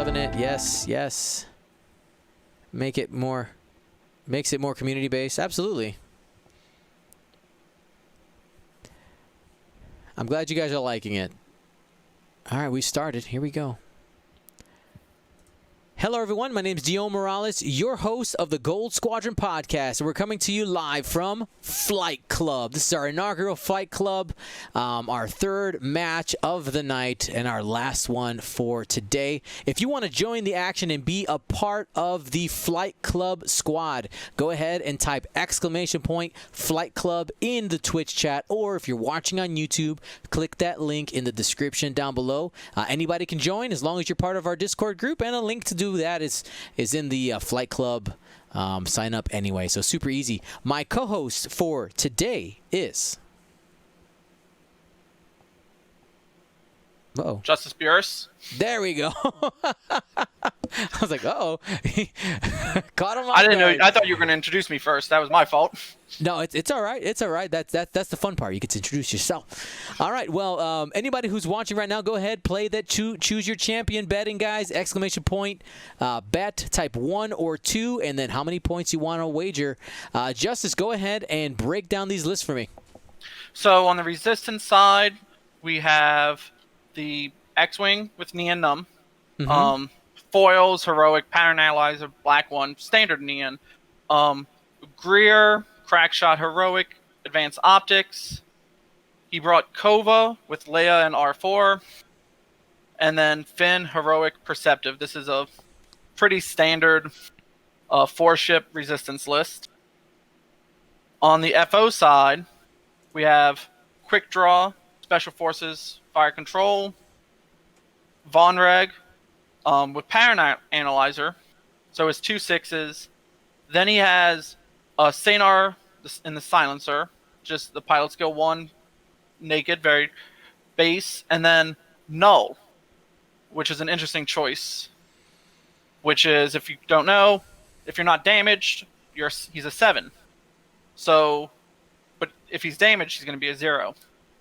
loving it. Yes, yes. Makes it more community based. Absolutely. I'm glad you guys are liking it. All right, we started. Here we go. Hello, everyone. My name is Dion Morales, your host of the Gold Squadron podcast. And we're coming to you live from Flight Club. This is our inaugural Flight Club, our third match of the night, and our last one for today. If you want to join the action and be a part of the Flight Club squad, go ahead and type !Flight Club in the Twitch chat, or if you're watching on YouTube, click that link in the description down below. Anybody can join as long as you're part of our Discord group, and a link to do that is in the Flight Club sign up anyway, so super easy. My co-host for today is Justice Burris. There we go. I was like, uh-oh. Caught him off I didn't guard. know. I thought you were going to introduce me first. That was my fault. No, it's all right. It's all right. That's the fun part. You get to introduce yourself. All right. Well, anybody who's watching right now, go ahead, play that choose your champion betting, guys. Bet, type 1 or 2, and then how many points you want to wager. Justice, go ahead and break down these lists for me. So on the resistance side, we have the X-Wing with Neon Numb. Mm-hmm. Foils, Heroic, Pattern Analyzer, Black One, Standard Neon. Greer, Crackshot, Heroic, Advanced Optics. He brought Kova with Leia and R4. And then Finn, Heroic, Perceptive. This is a pretty standard 4-ship resistance list. On the FO side, we have Quick Draw, Special Forces, Fire Control, Vonreg, with Pattern Analyzer, so it's 2 6s. Then he has Sanar in the Silencer, just the pilot skill 1, naked, very base, and then Null, which is an interesting choice. Which is, if you don't know, if you're not damaged, he's a 7. So, but if he's damaged, he's going to be a 0.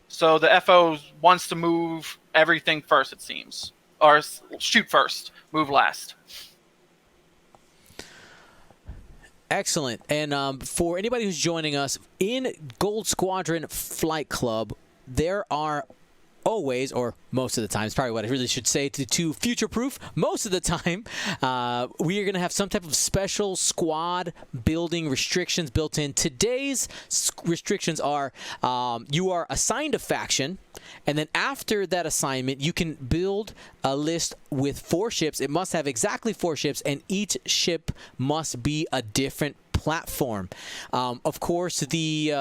So the FO wants to move everything first, it seems. Or shoot first, move last. Excellent. And for anybody who's joining us, in Gold Squadron Flight Club, there are always, or most of the time, it's probably what I really should say to future-proof, most of the time, we are going to have some type of special squad building restrictions built in. Today's restrictions are you are assigned a faction, and then after that assignment, you can build a list with 4 ships. It must have exactly 4 ships, and each ship must be a different platform. Of course, the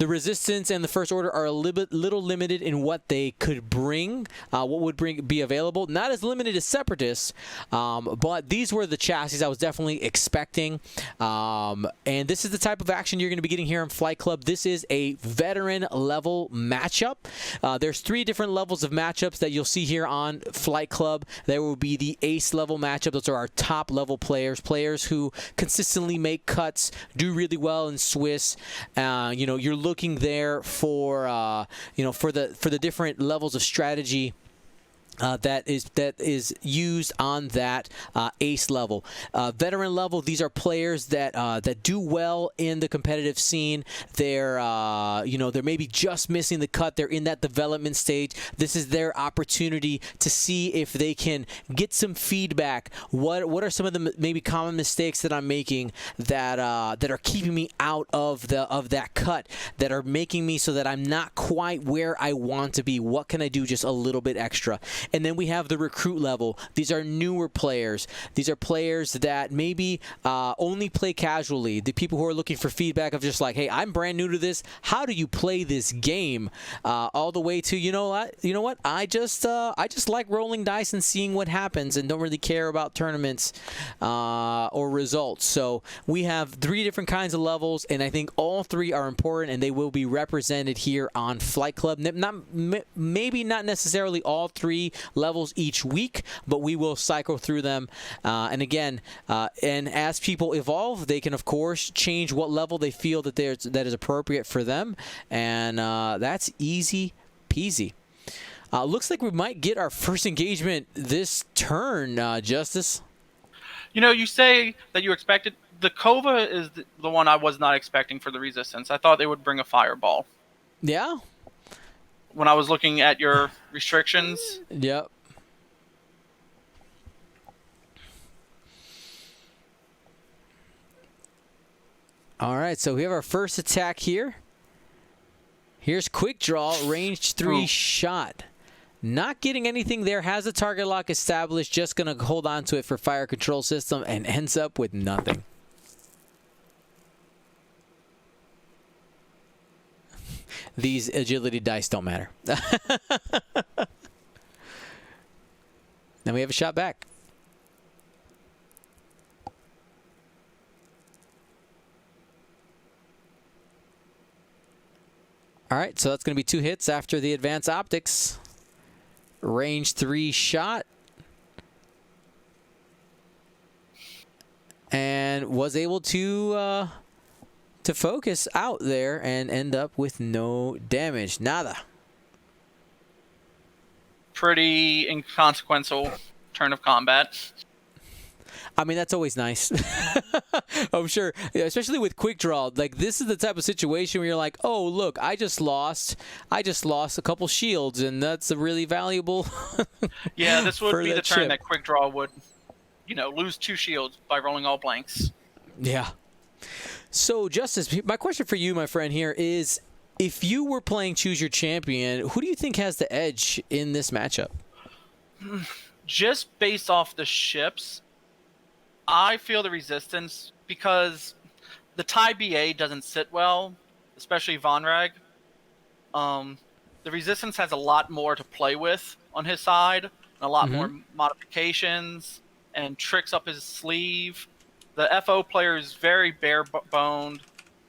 Resistance and the First Order are a little limited in what they could bring, what would be available. Not as limited as Separatists, but these were the chassis I was definitely expecting. And this is the type of action you're going to be getting here in Flight Club. This is a veteran level matchup. There's 3 different levels of matchups that you'll see here on Flight Club. There will be the ace level matchup. Those are our top level players who consistently make cuts, do really well in Swiss. You're looking there for for the different levels of strategy that is used on that ace level. Veteran level, these are players that do well in the competitive scene. They're they're maybe just missing the cut. They're in that development stage. This is their opportunity to see if they can get some feedback. What are some of the maybe common mistakes that I'm making that are keeping me out of that cut, that are making me so that I'm not quite where I want to be? What can I do just a little bit extra? And then we have the recruit level. These are newer players. These are players that maybe only play casually. The people who are looking for feedback of just like, hey, I'm brand new to this. How do you play this game? All the way to, you know what? I just like rolling dice and seeing what happens, and don't really care about tournaments or results. So we have 3 different kinds of levels, and I think all 3 are important, and they will be represented here on Flight Club. Maybe not necessarily all 3 levels each week, but we will cycle through them. And again, and as people evolve, they can of course change what level they feel that is appropriate for them, and that's easy peasy. Looks like we might get our first engagement this turn, Justice. You know, you say that you expected. The Kova is the one I was not expecting for the Resistance. I thought they would bring a Fireball. Yeah? When I was looking at your restrictions. Yep. All right, so we have our first attack here. Here's Quick Draw, range 3 shot. Not getting anything there, has a target lock established, just going to hold on to it for fire control system, and ends up with nothing. These agility dice don't matter. Now we have a shot back. All right, so that's going to be 2 hits after the advanced optics. Range 3 shot. And was able to focus out there and end up with no damage. Nada. Pretty inconsequential turn of combat. I mean, that's always nice. I'm sure, especially with Quick Draw. Like, this is the type of situation where you're like, oh, look, I just lost a couple shields, and that's a really valuable. Yeah, this would be the turn chip. that Quick Draw would, you know, lose 2 shields by rolling all blanks. Yeah. So, Justice, my question for you, my friend, here is, if you were playing Choose Your Champion, who do you think has the edge in this matchup? Just based off the ships, I feel the Resistance, because the TIE BA doesn't sit well, especially Von Rag. The Resistance has a lot more to play with on his side, and a lot more modifications and tricks up his sleeve. The FO player is very bare-boned.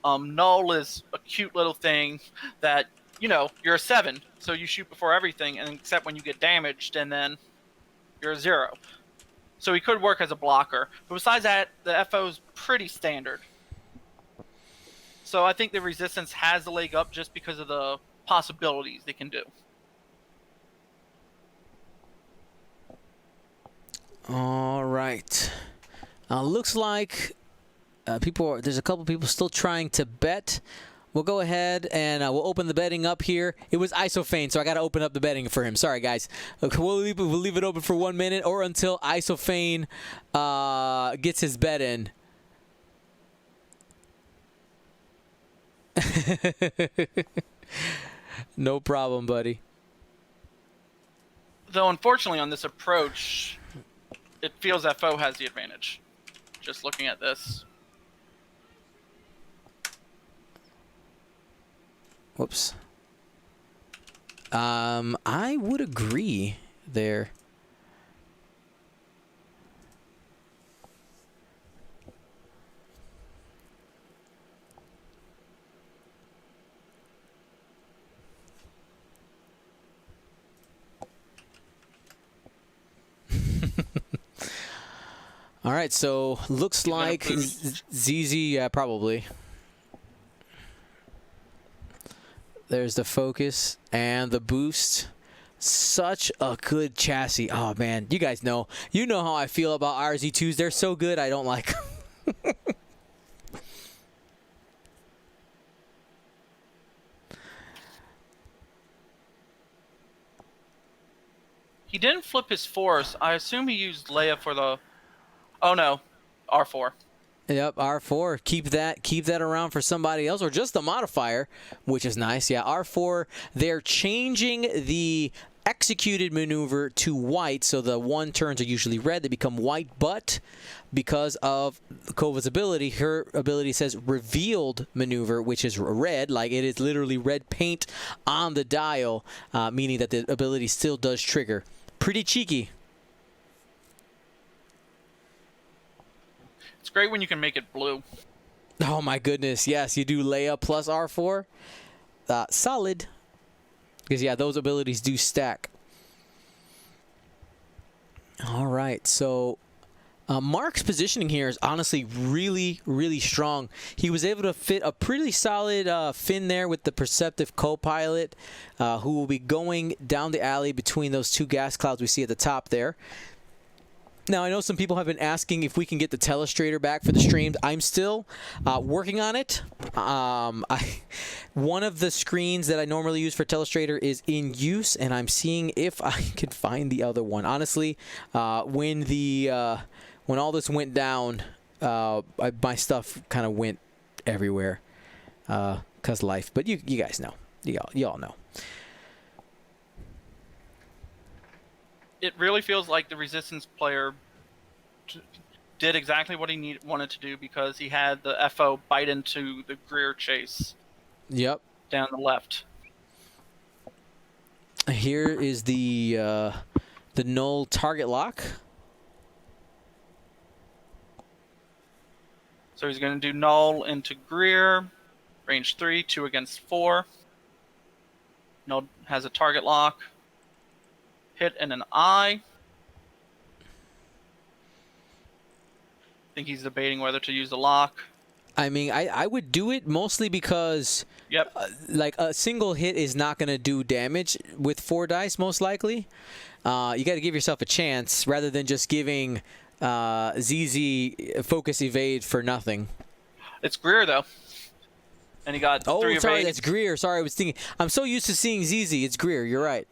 Null is a cute little thing that, you know, you're a 7, so you shoot before everything, and except when you get damaged, and then you're a 0. So he could work as a blocker. But besides that, the FO's pretty standard. So I think the Resistance has the leg up just because of the possibilities they can do. All right. Looks like there's a couple people still trying to bet. We'll go ahead and we'll open the betting up here. It was Isofane, so I got to open up the betting for him. Sorry, guys. Okay, we'll leave it open for 1 minute or until Isofane gets his bet in. No problem, buddy. Though, unfortunately, on this approach, it feels FO has the advantage. Just looking at this. Whoops. I would agree there. All right, so looks like ZZ, yeah, probably. There's the focus and the boost. Such a good chassis. Oh, man. You guys know. You know how I feel about RZ2s. They're so good, I don't like them. He didn't flip his force. I assume he used Leia for the... Oh, no. R4. Yep, R4. Keep that around for somebody else, or just the modifier, which is nice. Yeah, R4, they're changing the executed maneuver to white, so the 1 turns are usually red. They become white, but because of Kova's ability, her ability says revealed maneuver, which is red, like it is literally red paint on the dial, meaning that the ability still does trigger. Pretty cheeky. It's great when you can make it blue. Oh my goodness, yes, you do Leia plus R4. Solid. Because, yeah, those abilities do stack. All right, so Mark's positioning here is honestly really, really strong. He was able to fit a pretty solid fin there with the Perceptive co-pilot, who will be going down the alley between those two gas clouds we see at the top there. Now, I know some people have been asking if we can get the telestrator back for the streams. I'm still working on it. One of the screens that I normally use for telestrator is in use, and I'm seeing if I can find the other one. Honestly, when all this went down, my stuff kind of went everywhere, 'cause life. But you guys know, y'all know. It really feels like the Resistance player did exactly what he wanted to do, because he had the FO bite into the Greer chase. Yep. Down the left. Here is the null target lock. So he's going to do null into Greer, range 3, 2 against 4. Null has a target lock. Hit and an eye. I think he's debating whether to use the lock. I mean, I would do it mostly because like a single hit is not going to do damage with 4 dice, most likely. You got to give yourself a chance rather than just giving ZZ focus evade for nothing. It's Greer, though. And he got 3 evade. Oh, sorry, that's Greer. Sorry, I was thinking. I'm so used to seeing ZZ. It's Greer. You're right.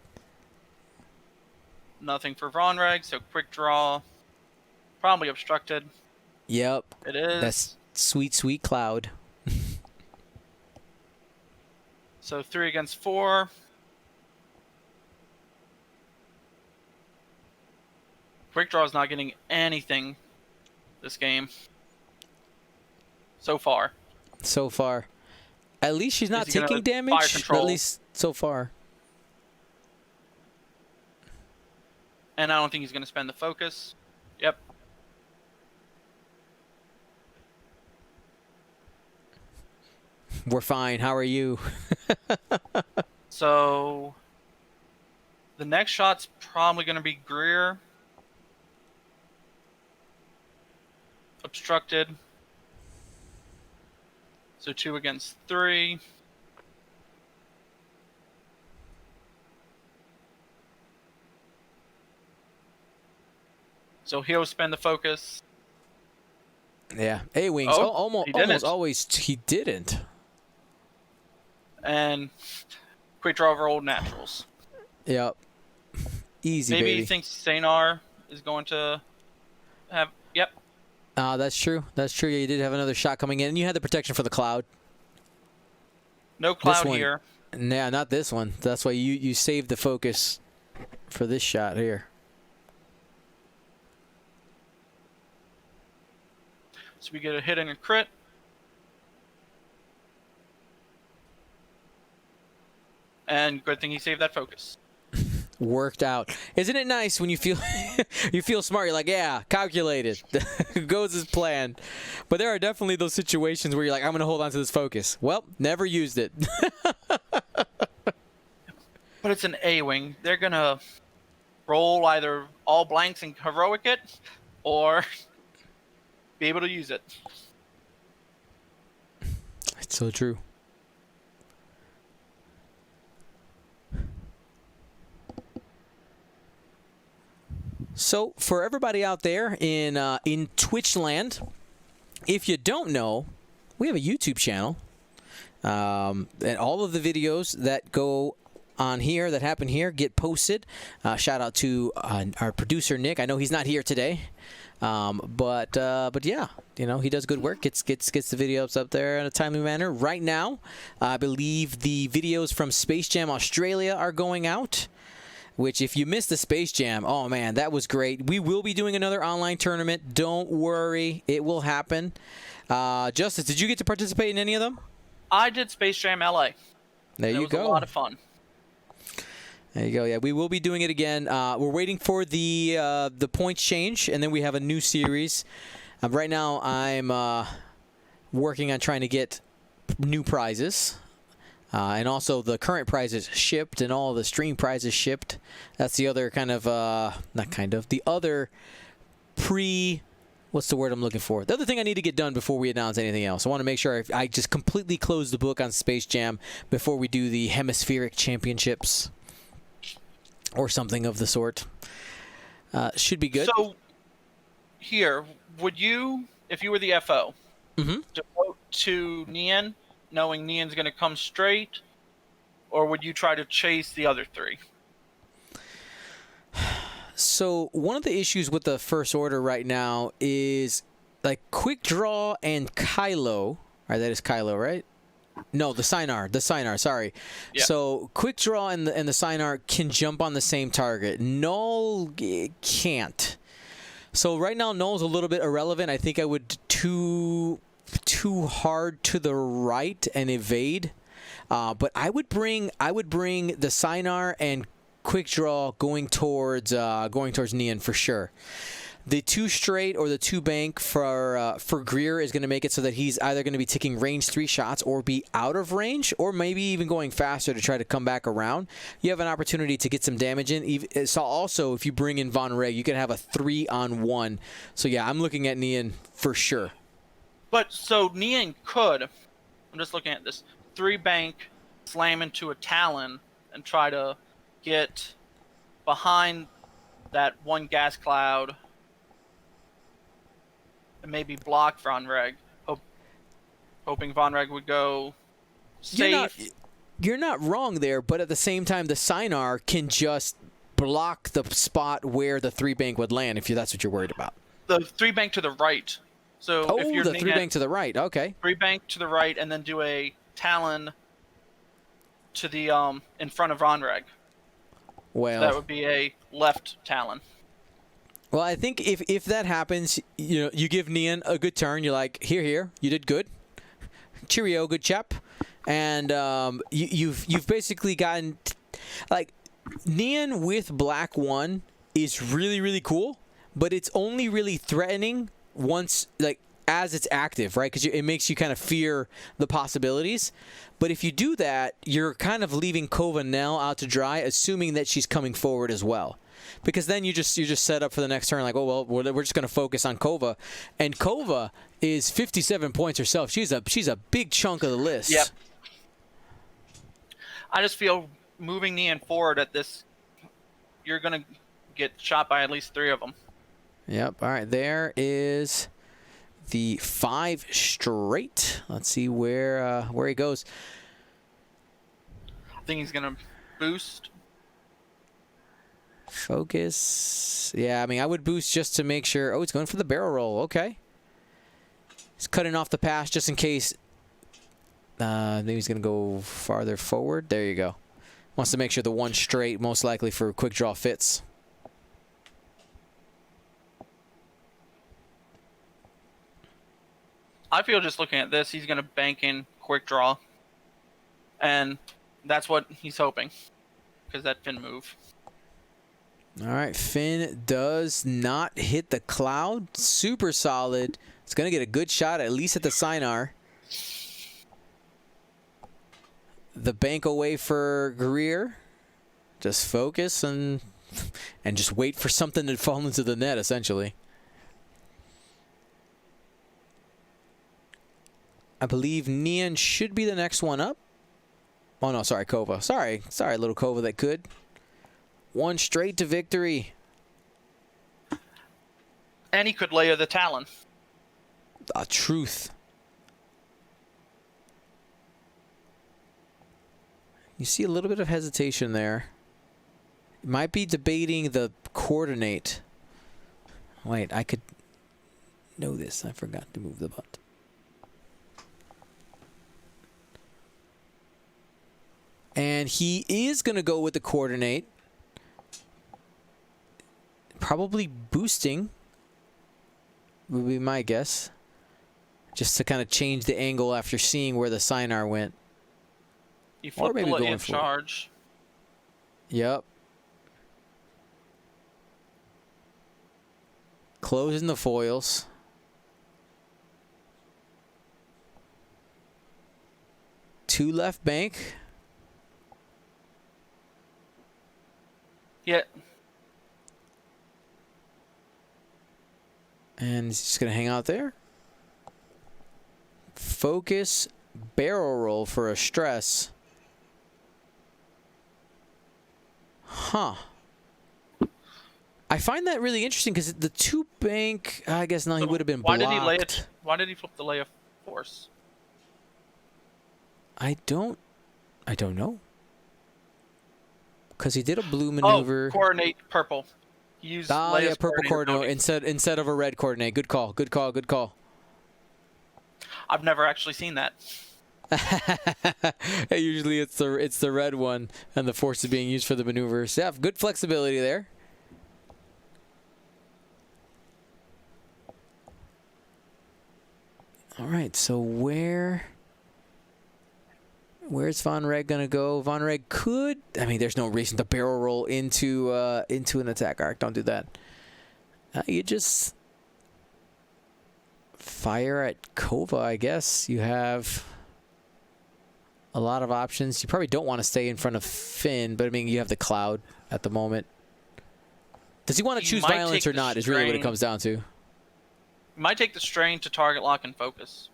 Nothing for Vonreg, so quick draw. Probably obstructed. Yep. It is. That's sweet, sweet cloud. So 3 against 4. Quick draw is not getting anything this game. So far. So far. At least she's not taking damage. Fire control. At least so far. And I don't think he's going to spend the focus. Yep. We're fine. How are you? So the next shot's probably going to be Greer. Obstructed. So 2 against 3. So he'll spend the focus. Yeah. A-Wings. Oh, almost always he didn't. And quick draw over old naturals. Yep. Easy, Maybe baby. he thinks Sanar is going to have... Yep. That's true. That's true. Yeah, you did have another shot coming in. And you had the protection for the cloud. No cloud here. Nah, not this one. That's why you saved the focus for this shot here. So we get a hit and a crit. And good thing he saved that focus. Worked out. Isn't it nice when you feel you feel smart? You're like, yeah, calculated. Goes as planned. But there are definitely those situations where you're like, I'm going to hold on to this focus. Well, never used it. But it's an A-Wing. They're going to roll either all blanks and heroic it, or be able to use it. It's so true. So for everybody out there in Twitch land, if you don't know, we have a YouTube channel, and all of the videos that go on here, that happen here, get posted. Shout out to our producer Nick. I know he's not here today, but yeah, you know, he does good work. Gets the videos up there in a timely manner. Right now, I believe the videos from Space Jam Australia are going out. Which, if you missed the Space Jam, oh man, that was great. We will be doing another online tournament. Don't worry, it will happen. Justice, did you get to participate in any of them? I did Space Jam LA. There you go. It was a lot of fun. There you go. Yeah, we will be doing it again. We're waiting for the points change, and then we have a new series. Right now, I'm working on trying to get new prizes. And also the current prizes shipped and all the stream prizes shipped. That's the other kind of, the other what's the word I'm looking for? The other thing I need to get done before we announce anything else. I want to make sure I just completely close the book on Space Jam before we do the Hemispheric Championships or something of the sort. Should be good. So, here, would you, if you were the FO, devote to Nian, knowing Nian's going to come straight, or would you try to chase the other three? So one of the issues with the First Order right now is like Quick Draw and Kylo. All right, that is Kylo, right? No, the Sinar. Sorry. Yeah. So Quick Draw and the Sinar can jump on the same target. Null can't. So right now, Null's a little bit irrelevant. I think I would too hard to the right and evade. But I would bring the Sinar and Quick Draw going towards Nian for sure. The 2 straight or the 2 bank for Greer is going to make it so that he's either going to be taking range 3 shots or be out of range, or maybe even going faster to try to come back around. You have an opportunity to get some damage in. So also, if you bring in Von Reg, you can have a 3-on-1. So yeah, I'm looking at Nian for sure. But so Nian could, I'm just looking at this, 3 bank, slam into a Talon, and try to get behind that 1 gas cloud and maybe block Von Reg, hoping Von Reg would go safe. You're not wrong there, but at the same time, the Sinar can just block the spot where the 3 bank would land, if that's what you're worried about. The 3 bank to the right. So if you're the 3 bank to the right. Okay. 3 bank to the right, and then do a Talon to the in front of Von Reg. Well, So that would be a left Talon. Well, I think if that happens, you give Nian a good turn. You're like, here, you did good. Cheerio, good chap. And you've basically gotten like Nian with Black 1 is really, really cool, but it's only really threatening once as it's active, right? Because it makes you kind of fear the possibilities. But if you do that, you're kind of leaving Kova Nell out to dry, assuming that she's coming forward as well. Because then you're just set up for the next turn, like, oh well, we're just going to focus on Kova, and Kova is 57 points herself. She's a big chunk of the list. Yep. I just feel moving Nian forward at this, you're going to get shot by at least 3 of them. Yep. All right. There is the 5 straight. Let's see where he goes. I think he's going to boost. Focus. Yeah, I mean, I would boost just to make sure. Oh, he's going for the barrel roll. Okay. He's cutting off the pass just in case. Maybe he's going to go farther forward. There you go. Wants to make sure the 1 straight, most likely for Quick Draw, fits. I feel just looking at this, he's going to bank in Quick Draw. And that's what he's hoping. Because that Finn move. All right, Finn does not hit the cloud. Super solid. It's going to get a good shot, at least at the Sinar. The bank away for Greer. Just focus and just wait for something to fall into the net, essentially. I believe Nian should be the next one up. Oh, no, sorry, Kova. Sorry, little Kova that could. 1 straight to victory. And he could layer the Talon. Truth. You see a little bit of hesitation there. Might be debating the coordinate. Wait, I could know this. I forgot to move the button. And he is going to go with the coordinate. Probably boosting would be my guess. Just to kind of change the angle after seeing where the Sinar went. He flipped maybe bullet going and for charge. Yep. Closing the foils. Two left bank. Yeah. And he's just going to hang out there. Focus, barrel roll for a stress. Huh. I find that really interesting because the 2 bank, I guess no, he would have been blocked. Why did he flip the lay of force? I don't know. Because he did a blue maneuver. Oh, coordinate purple. He used yeah, purple coordinate instead of a red coordinate. Good call. I've never actually seen that. Usually it's the red one, and the force is being used for the maneuvers. Yeah, good flexibility there. All right, so where's Von Reg gonna go? Von Reg could. I mean, there's no reason to barrel roll into an attack arc. Don't do that. You just fire at Kova, I guess. You have a lot of options. You probably don't want to stay in front of Finn, but I mean, you have the cloud at the moment. Does he want to choose violence or not is really what it comes down to. Might take the strain to target lock and focus.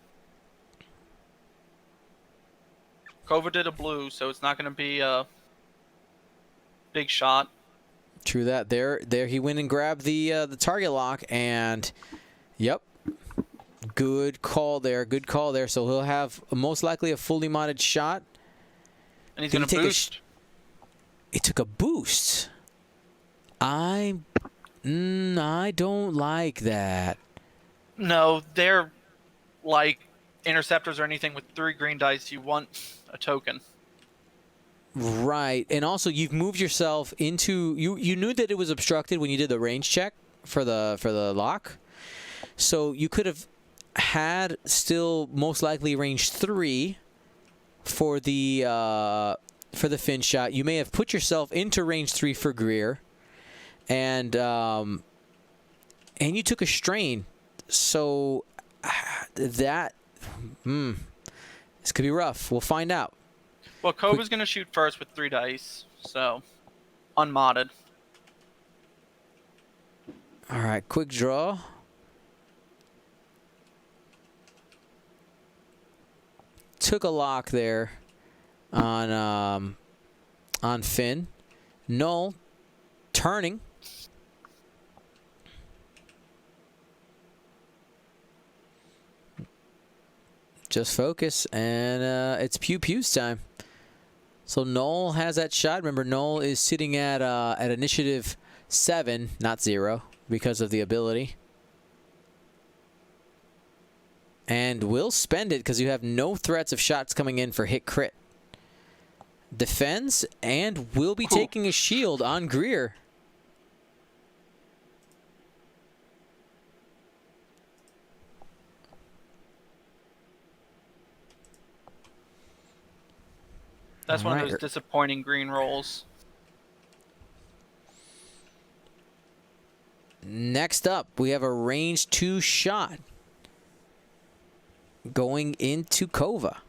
Kova did a blue, so it's not going to be a big shot. True that. There he went and grabbed the target lock, and yep. Good call there. So he'll have most likely a fully modded shot. And he's going to boost. It took a boost. I don't like that. No, they're like interceptors or anything with 3 green dice. You want a token. Right. And also you've moved yourself into you knew that it was obstructed when you did the range check for the lock. So you could have had still most likely range 3 for the Finn shot. You may have put yourself into range 3 for Greer, and you took a strain. So that this could be rough. We'll find out. Well, Kova's going to shoot first with 3 dice, so unmodded. All right, quick draw. Took a lock there on Finn. Null turning. Just focus, and it's Pew Pew's time. So Null has that shot. Remember, Null is sitting at initiative 7, not 0, because of the ability. And will spend it because you have no threats of shots coming in for hit crit. Defends and will be taking a shield on Greer. That's one of those disappointing green rolls. Next up, we have a range 2 shot going into Kova.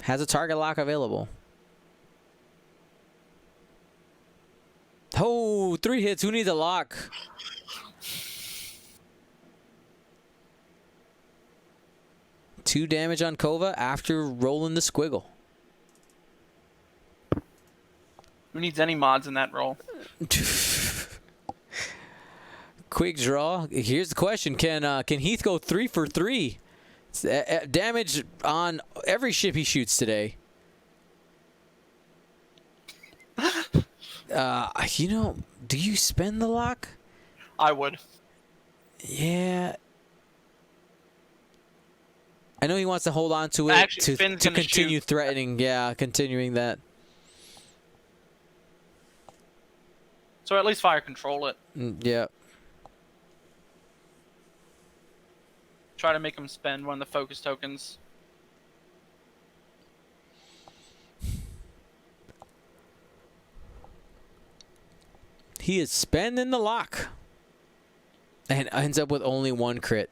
Has a target lock available. Oh, 3 hits. Who needs a lock? Two damage on Kova after rolling the squiggle. Who needs any mods in that roll? Quick draw. Here's the question: Can Heath go 3 for 3? Damage on every ship he shoots today. You know, do you spend the lock? I would. Yeah. I know he wants to hold on to it to continue threatening. Yeah, continuing that. So at least fire control it. Yeah. Try to make him spend one of the focus tokens. He is spending the lock. And ends up with only 1 crit.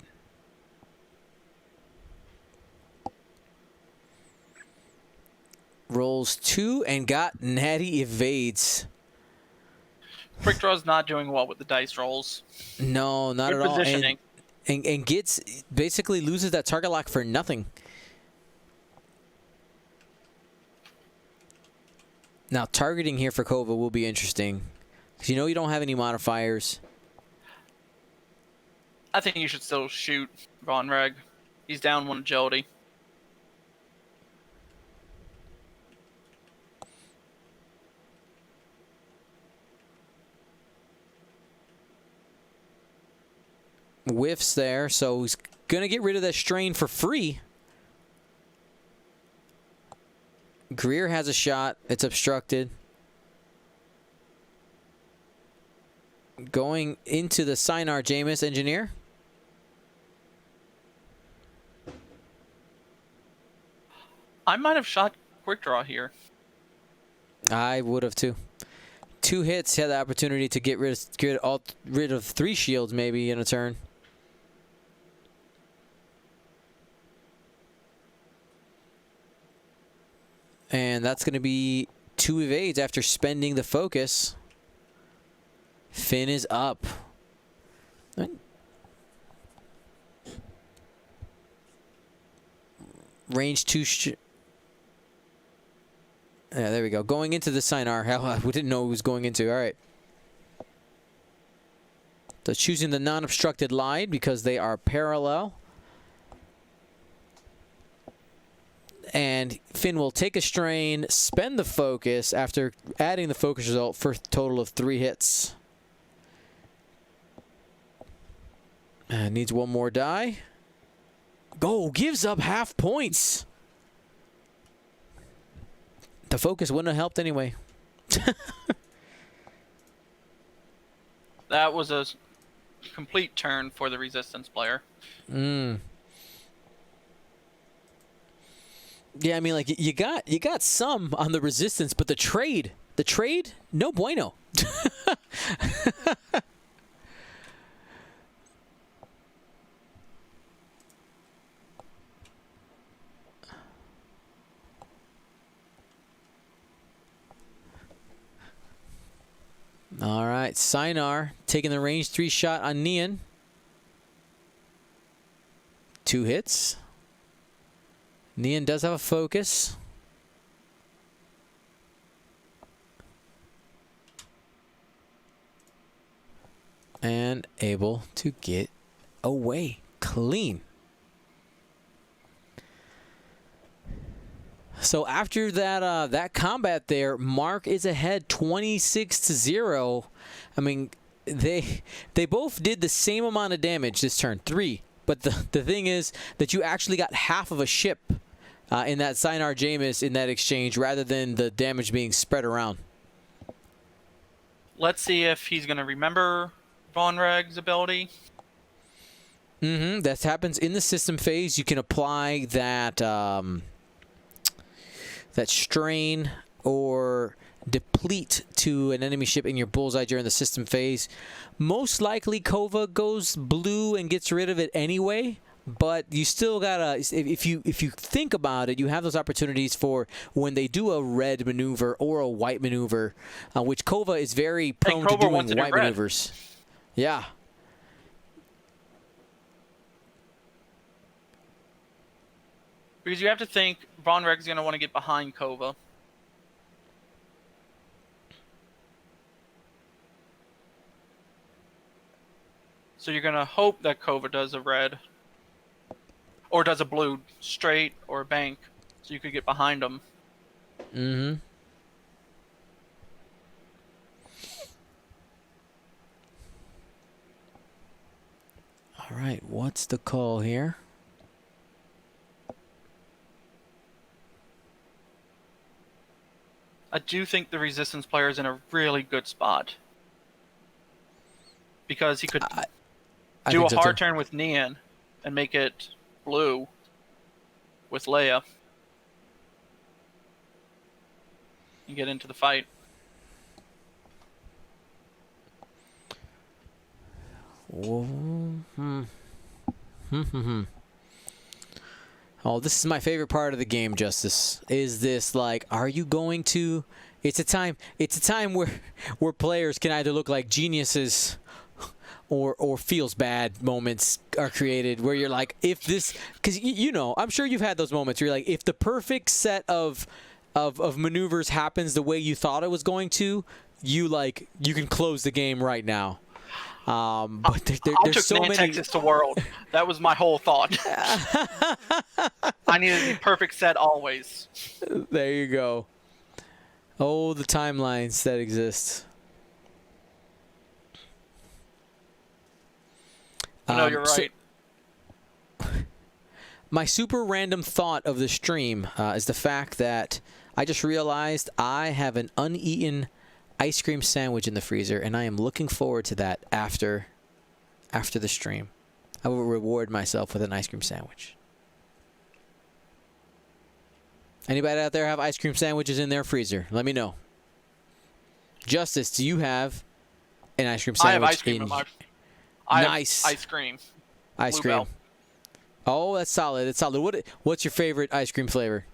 Rolls 2 and got natty evades. Quick Draw's not doing well with the dice rolls. No, not Good at all. positioning. And gets basically loses that target lock for nothing. Now targeting here for Kova will be interesting, because you don't have any modifiers. I think you should still shoot Von Reg. He's down 1 agility. Whiffs there, so he's gonna get rid of that strain for free. Greer has a shot. It's obstructed. Going into the Sinar Jameis engineer. I might have shot Quick Draw here. I would have too. 2 hits, had the opportunity to get rid of 3 shields maybe in a turn. And that's going to be 2 evades after spending the focus. Finn is up. Range 2. Yeah, there we go. Going into the Sinar. Hell, we didn't know it was going into. All right. So choosing the non-obstructed line because they are parallel. And Finn will take a strain, spend the focus after adding the focus result for a total of 3 hits. Needs 1 more die. Go, gives up half points. The focus wouldn't have helped anyway. That was a complete turn for the resistance player. Yeah, I mean, like you got some on the resistance, but the trade, no bueno. All right, Sinar taking the range 3 shot on Neon. 2 hits. Neon does have a focus. And able to get away clean. So after that that combat there, Mark is ahead 26-0. I mean, they both did the same amount of damage this turn, 3. But the thing is that you actually got half of a ship in that Sinar Jameis in that exchange rather than the damage being spread around. Let's see if he's going to remember Von Reg's ability. That happens in the system phase. You can apply that that strain or deplete to an enemy ship in your bullseye during the system phase. Most likely Kova goes blue and gets rid of it anyway, but you still gotta, if you think about it, you have those opportunities for when they do a red maneuver or a white maneuver, which Kova is very prone to doing white maneuvers. Yeah. Because you have to think Von Reg's going to want to get behind Kova. So you're going to hope that Kova does a red. Or does a blue straight or bank. So you could get behind him. All right, what's the call here? I do think the resistance player is in a really good spot. Because he could do a hard turn with Neon and make it blue with Leia. And get into the fight. Oh, this is my favorite part of the game, Justice. Is this like, are you going to It's a time. It's a time where players can either look like geniuses, or feels bad moments are created where you're like, if this, because you know, I'm sure you've had those moments where you're like, if the perfect set of maneuvers happens the way you thought it was going to, you can close the game right now. But there's so many. Texas to world. That was my whole thought. I needed the perfect set always. There you go. Oh, the timelines that exist. No, you're right. My super random thought of the stream is the fact that I just realized I have an uneaten ice cream sandwich in the freezer, and I am looking forward to that after the stream. I will reward myself with an ice cream sandwich. Anybody out there have ice cream sandwiches in their freezer? Let me know. Justice, do you have an ice cream sandwich? I have ice cream in my... Nice. Ice cream. Ice cream. Bluebell. Oh, that's solid. That's solid. What's your favorite ice cream flavor?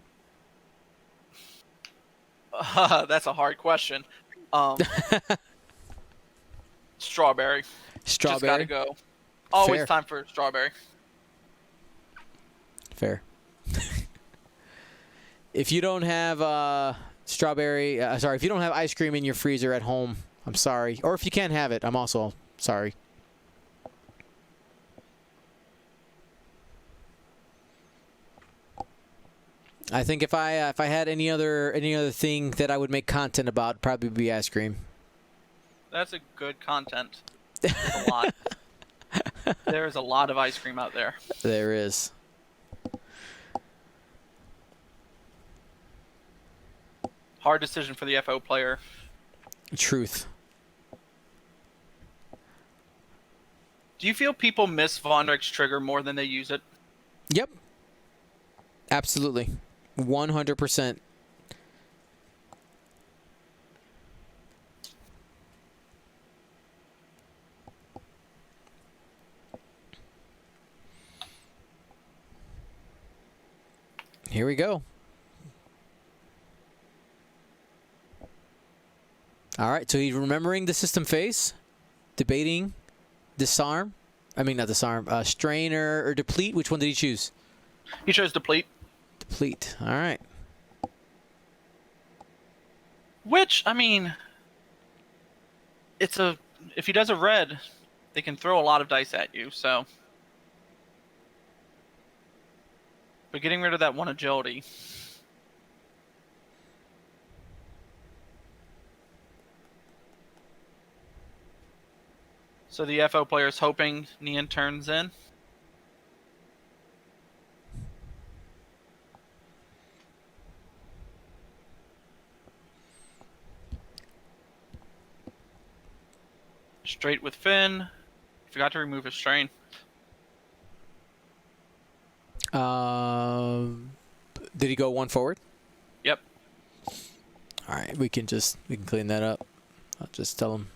That's a hard question. Strawberry. Strawberry. Just gotta go. Always Fair. time for strawberry. Fair. If you don't have strawberry, if you don't have ice cream in your freezer at home, I'm sorry. Or if you can't have it, I'm also sorry. I think if I had any other thing that I would make content about, it'd probably be ice cream. That's a good content. There's a lot. There's a lot of ice cream out there. There is. Hard decision for the FO player. Truth. Do you feel people miss Von Richt's trigger more than they use it? Yep. Absolutely. 100%. Here we go. All right, so he's remembering the system phase, debating disarm. I mean, not disarm, strain or deplete. Which one did he choose? He chose deplete. Deplete. All right. Which, I mean, if he does a red, they can throw a lot of dice at you, so. But getting rid of that one agility. So the FO player is hoping Nian turns in. Straight with Finn. Forgot to remove his strain. Did he go one forward? Yep. All right, we can clean that up. I'll just tell them.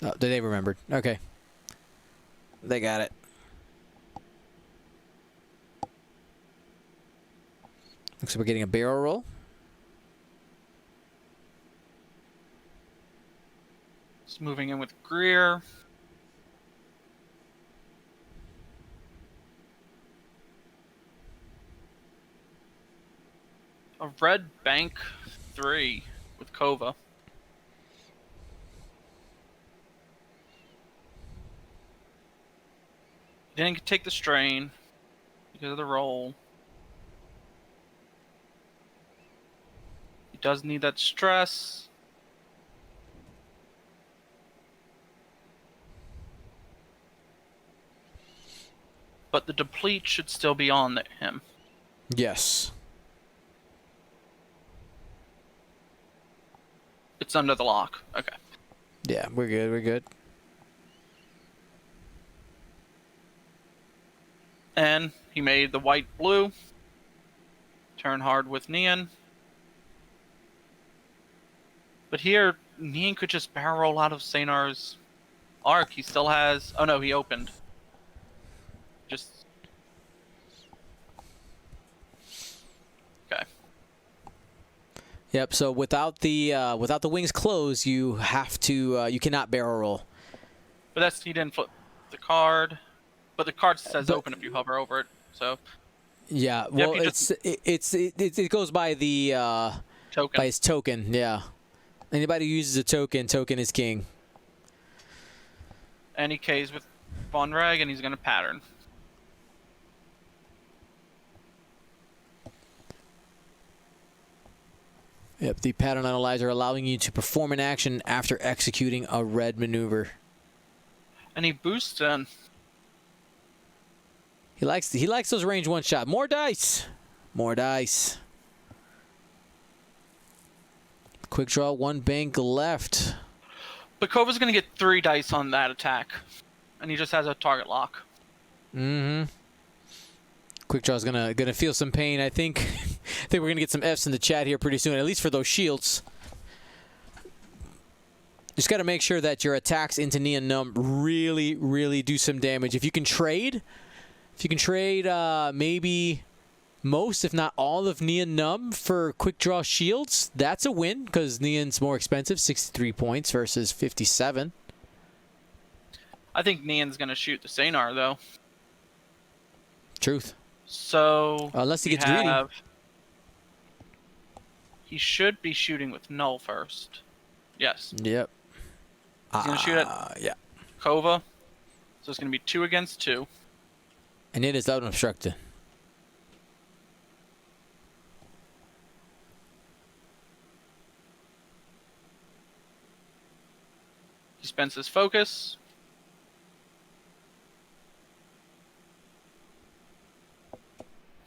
Oh, they remembered. Okay. They got it. Looks like we're getting a barrel roll. Just moving in with Greer. A red bank 3 with Kova. Didn't take the strain because of the roll. He does need that stress. But the deplete should still be on him. Yes. It's under the lock. Okay. Yeah, we're good. We're good. And he made the white-blue. Turn hard with Nian. But here, Nian could just barrel roll out of Saynar's arc. He still has... Oh no, he opened. Just... Okay. Yep. So without the wings closed, you have to you cannot barrel roll. But he didn't flip the card. But the card says But- open if you hover over it. So Yeah. Well, you just- it goes by the token. by its token. Yeah. Anybody who uses a token is king. And he Ks with Von Reg, and he's going to pattern. Yep. The pattern analyzer allowing you to perform an action after executing a red maneuver. And he boosts in. He likes those range one shot. More dice. More dice. Quick draw, one bank left. But Kova's going to get 3 dice on that attack. And he just has a target lock. Mm-hmm. Quick Draw's gonna feel some pain. I think we're gonna get some Fs in the chat here pretty soon, at least for those shields. Just gotta make sure that your attacks into Neon Numb really, really do some damage. If you can trade maybe most, if not all, of Neon Numb for Quick Draw shields, that's a win because Neon's more expensive, 63 points versus 57. I think Neon's going to shoot the Sanar, though. Truth. So Unless he gets greedy. He should be shooting with Null first. Yes. Yep. He's going to shoot at Yeah. Kova. So it's going to be 2 against 2. And it is unobstructed. He spends his focus.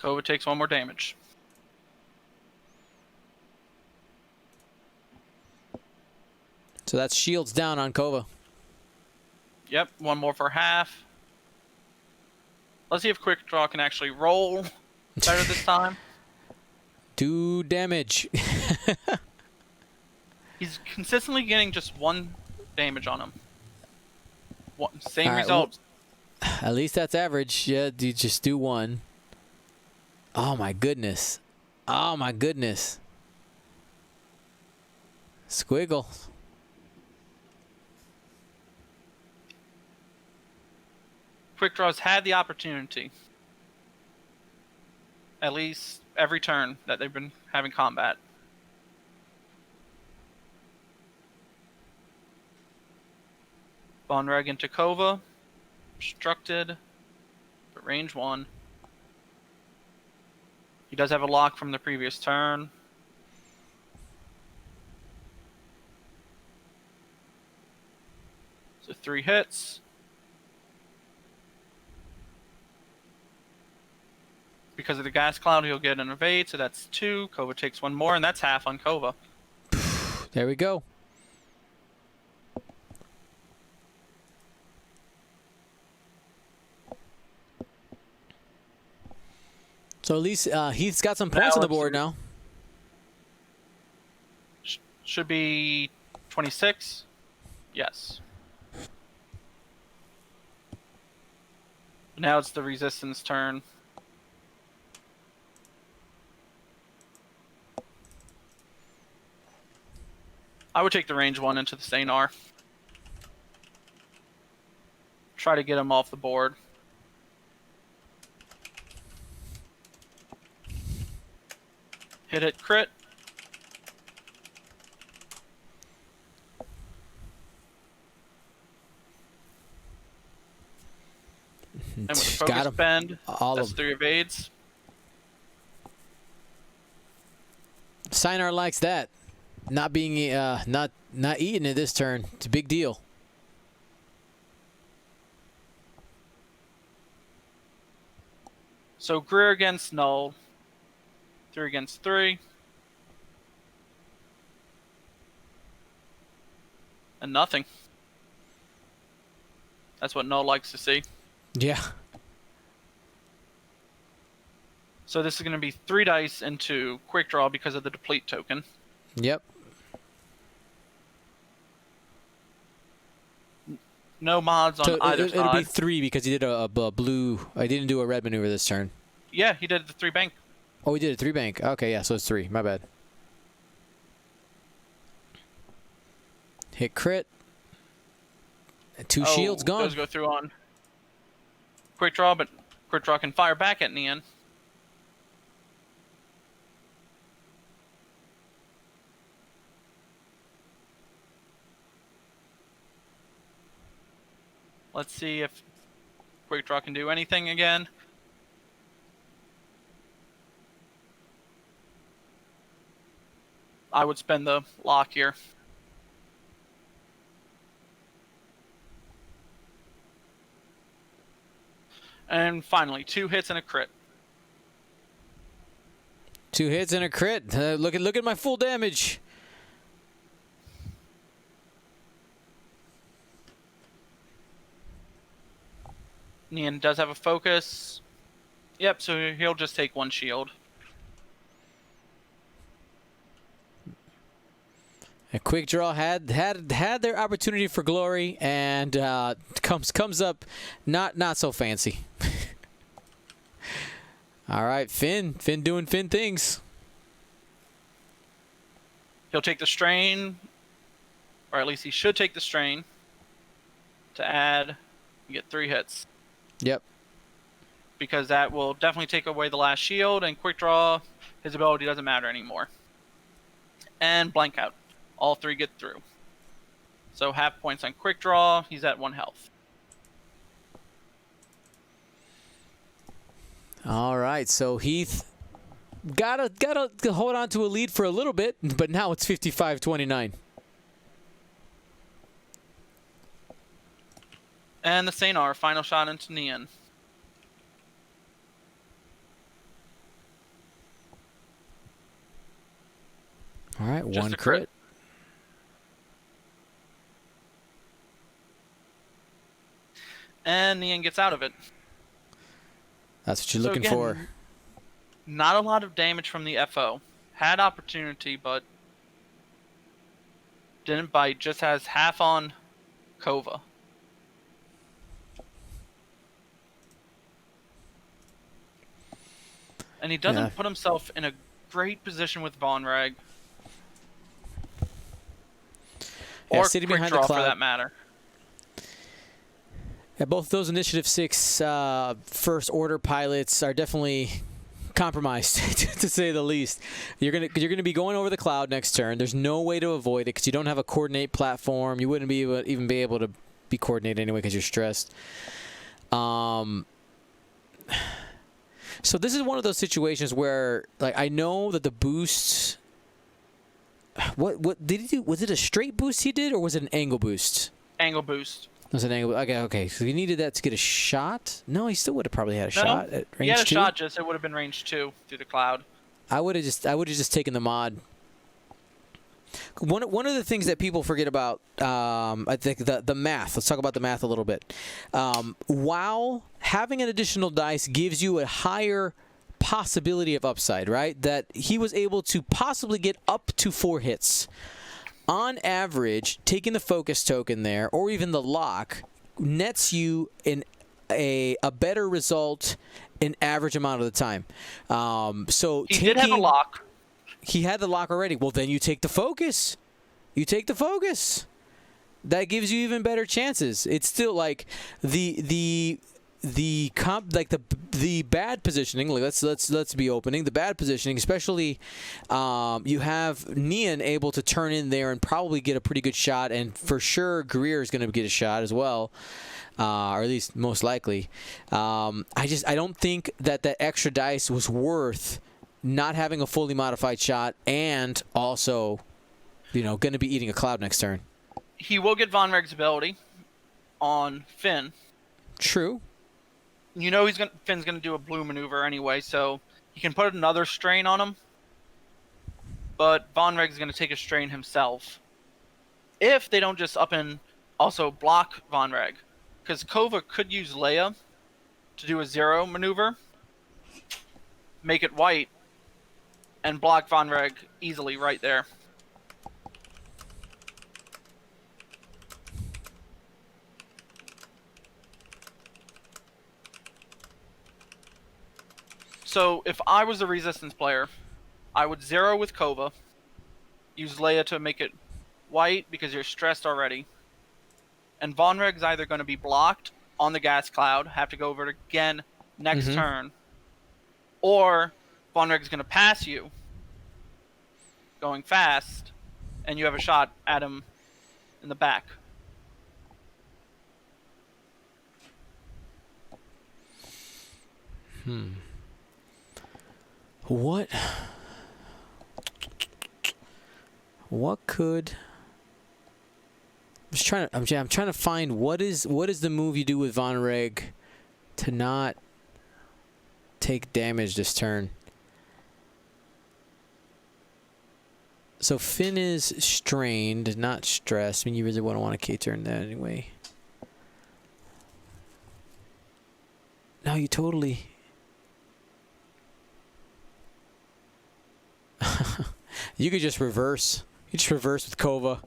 Kova takes 1 more damage. So that's shields down on Kova. Yep, 1 more for half. Let's see if Quick Draw can actually roll better this time. Do damage. He's consistently getting just 1 damage on him. Same All right, results. At least that's average. Yeah, you just do 1. Oh my goodness. Oh my goodness. Squiggle. Quick Draw's had the opportunity. At least every turn that they've been having combat. Von Reg into Kova. Obstructed. But range 1. He does have a lock from the previous turn. So 3 hits. Because of the gas cloud, he'll get an evade, so that's 2. Kova takes 1 more, and that's half on Kova. There we go. So at least Heath's got some points on the board now. Should be 26. Yes. Now it's the resistance turn. I would take the range 1 into the Sanar. Try to get him off the board. Hit crit. And with the Got focus him. bend, All that's of 3 evades. Sinar likes that. Not being not eating it this turn. It's a big deal. So Greer against Null. 3 against 3. And nothing. That's what Null likes to see. Yeah. So this is going to be 3 dice into Quick Draw because of the deplete token. Yep. No mods on So either side. it'll be 3 because he did a blue. I didn't do a red maneuver this turn. Yeah, he did the 3 bank. Oh, he did a 3 bank. Okay, yeah, so it's 3. My bad. Hit crit. Two shields gone. Those go through on quick draw, but quick draw can fire back at Neon. Let's see if quick draw can do anything again. I would spend the lock here. And finally, 2 hits and a crit. 2 hits and a crit. Look at my full damage. Neon does have a focus. Yep, so he'll just take 1 shield. A quick draw had their opportunity for glory, and comes up not so fancy. All right, Finn doing Finn things. He'll take the strain, or at least he should take the strain to add. You get 3 hits. Yep. Because that will definitely take away the last shield, and quick draw, his ability doesn't matter anymore. And blank out. All 3 get through. So half points on quick draw. He's at 1 health. All right, so Heath gotta hold on to a lead for a little bit, but now it's 55-29. And the Saint final shot into Neon. All right, Just 1 a crit. crit. And Neon gets out of it. That's what you're So looking again, for. Not a lot of damage from the FO. Had opportunity, but didn't bite. Just has half on Kova. And he doesn't put himself in a great position with Von Rag. Yeah, Or sitting quick behind draw the cloud for that matter. Yeah, both those Initiative 6 first order pilots are definitely compromised, to say the least. You're gonna be going over the cloud next turn. There's no way to avoid it because you don't have a coordinate platform. You wouldn't even be able to be coordinated anyway because you're stressed. So this is one of those situations where, like, I know that the boosts. What did he do? Was it a straight boost he did, or was it an angle boost? Angle boost. It was an angle. Okay. So he needed that to get a shot. No, he still would have probably had a shot at range 2. He had a shot, just it would have been range 2 through the cloud. I would have just taken the mod. One of the things that people forget about, I think the math. Let's talk about the math a little bit. While having an additional dice gives you a higher possibility of upside, right? That he was able to possibly get up to 4 hits. On average, taking the focus token there, or even the lock, nets you a better result in average amount of the time. So he did have a lock. He had the lock already. Well, then you take the focus. You take the focus. That gives you even better chances. It's still like the bad positioning. Like let's be opening the bad positioning, especially you have Neon able to turn in there and probably get a pretty good shot, and for sure Greer is going to get a shot as well, or at least most likely. I don't think that extra dice was worth not having a fully modified shot, and also, going to be eating a cloud next turn. He will get Von Reg's ability on Finn. True. Finn's gonna do a blue maneuver anyway, so he can put another strain on him. But Von Reg's gonna take a strain himself. If they don't just up and also block Von Reg. Because Kova could use Leia to do a 0 maneuver, make it white, and block Von Reg easily right there. So if I was a resistance player, I would 0 with Kova, use Leia to make it white because you're stressed already. And Von Reg's either going to be blocked on the gas cloud, have to go over it again next turn, or Von Reg's going to pass you, going fast, and you have a shot at him in the back. What could... I'm trying to find what is the move you do with Von Reg to not take damage this turn. So Finn is strained, not stressed. I mean, you really want to K-turn that anyway. No, you totally... You could just reverse. You just reverse with Kova.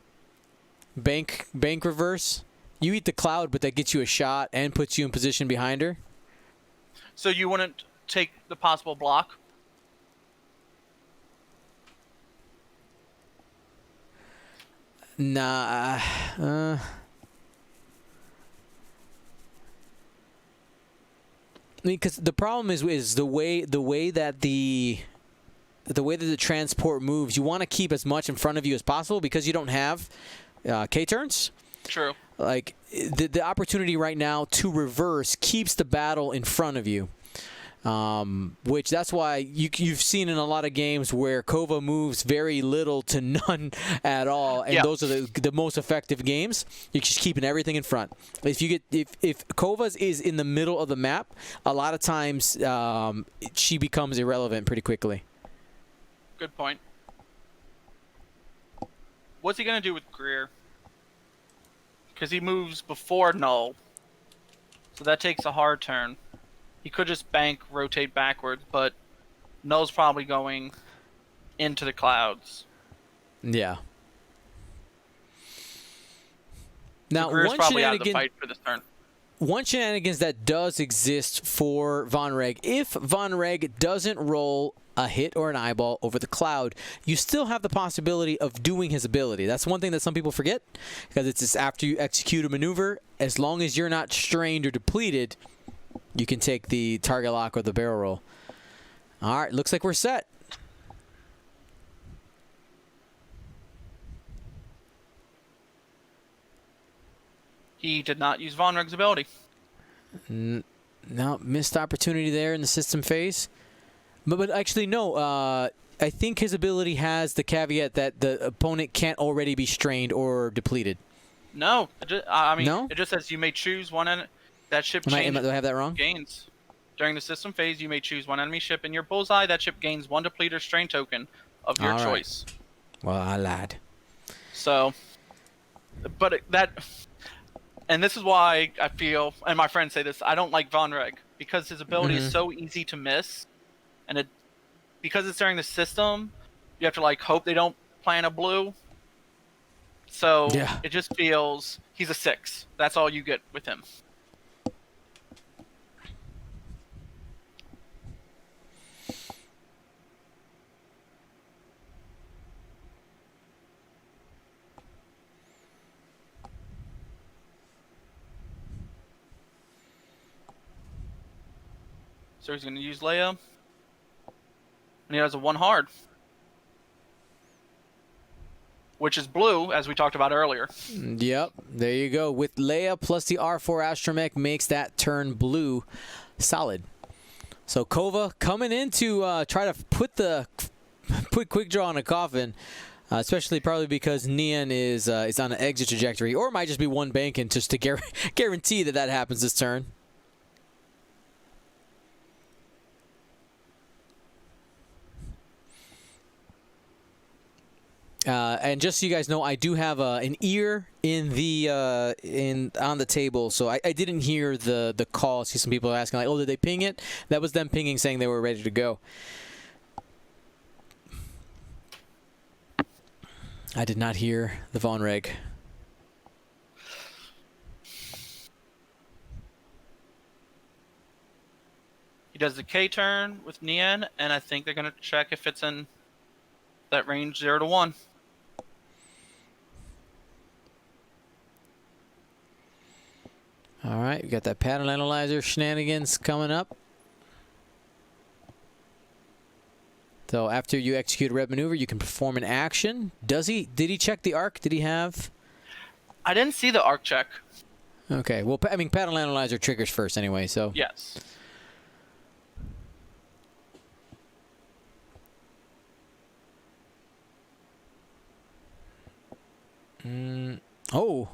Bank reverse. You eat the cloud, but that gets you a shot and puts you in position behind her. So you wouldn't take the possible block? Nah. I mean, because the problem is the way that the transport moves. You want to keep as much in front of you as possible because you don't have K-turns. True. Like the opportunity right now to reverse keeps the battle in front of you. Which that's why you've seen in a lot of games where Kova moves very little to none at all, and those are the most effective games. You're just keeping everything in front. If Kova's is in the middle of the map, a lot of times she becomes irrelevant pretty quickly. Good point. What's he gonna do with Greer? Because he moves before Null, so that takes a hard turn. He could just bank, rotate backwards, but Null's probably going into the clouds. Yeah. Now, so Greer's one probably out of the shenanigan, fight for this turn. one shenanigans that does exist for Von Reg, if Von Reg doesn't roll a hit or an eyeball over the cloud, you still have the possibility of doing his ability. That's one thing that some people forget, because it's just after you execute a maneuver, as long as you're not strained or depleted, you can take the target lock or the barrel roll. All right, looks like we're set. He did not use Von Reg's ability. No, missed opportunity there in the system phase. But actually, no. I think his ability has the caveat that the opponent can't already be strained or depleted. No, I mean, No? it just says you may choose one enemy. That ship Do I have that wrong? gains. During the system phase, you may choose one enemy ship in your bullseye. That ship gains one depleter strain token of your choice. Well, I lied. So, and this is why I feel, and my friends say this, I don't like Von Reg, because his ability is so easy to miss, and because it's during the system, you have to hope they don't plan a blue. So it just feels he's a 6. That's all you get with him. So he's going to use Leia. And he has a 1 hard. Which is blue, as we talked about earlier. Yep, there you go. With Leia plus the R4 Astromech makes that turn blue solid. So Kova coming in to try to put quick draw on a coffin. Especially probably because Nian is on an exit trajectory. Or it might just be one banking just to guarantee that happens this turn. And just so you guys know, I do have an ear in the on the table, so I didn't hear the call. I see some people asking oh, did they ping it? That was them pinging, saying they were ready to go. I did not hear the Von Reg. He does the K turn with Nian, and I think they're going to check if it's in that range 0 to 1. All right, we got that pattern analyzer shenanigans coming up. So after you execute a red maneuver, you can perform an action. Did he check the arc? Did he have? I didn't see the arc check. Okay, well, I mean, pattern analyzer triggers first anyway, so. Yes. Oh.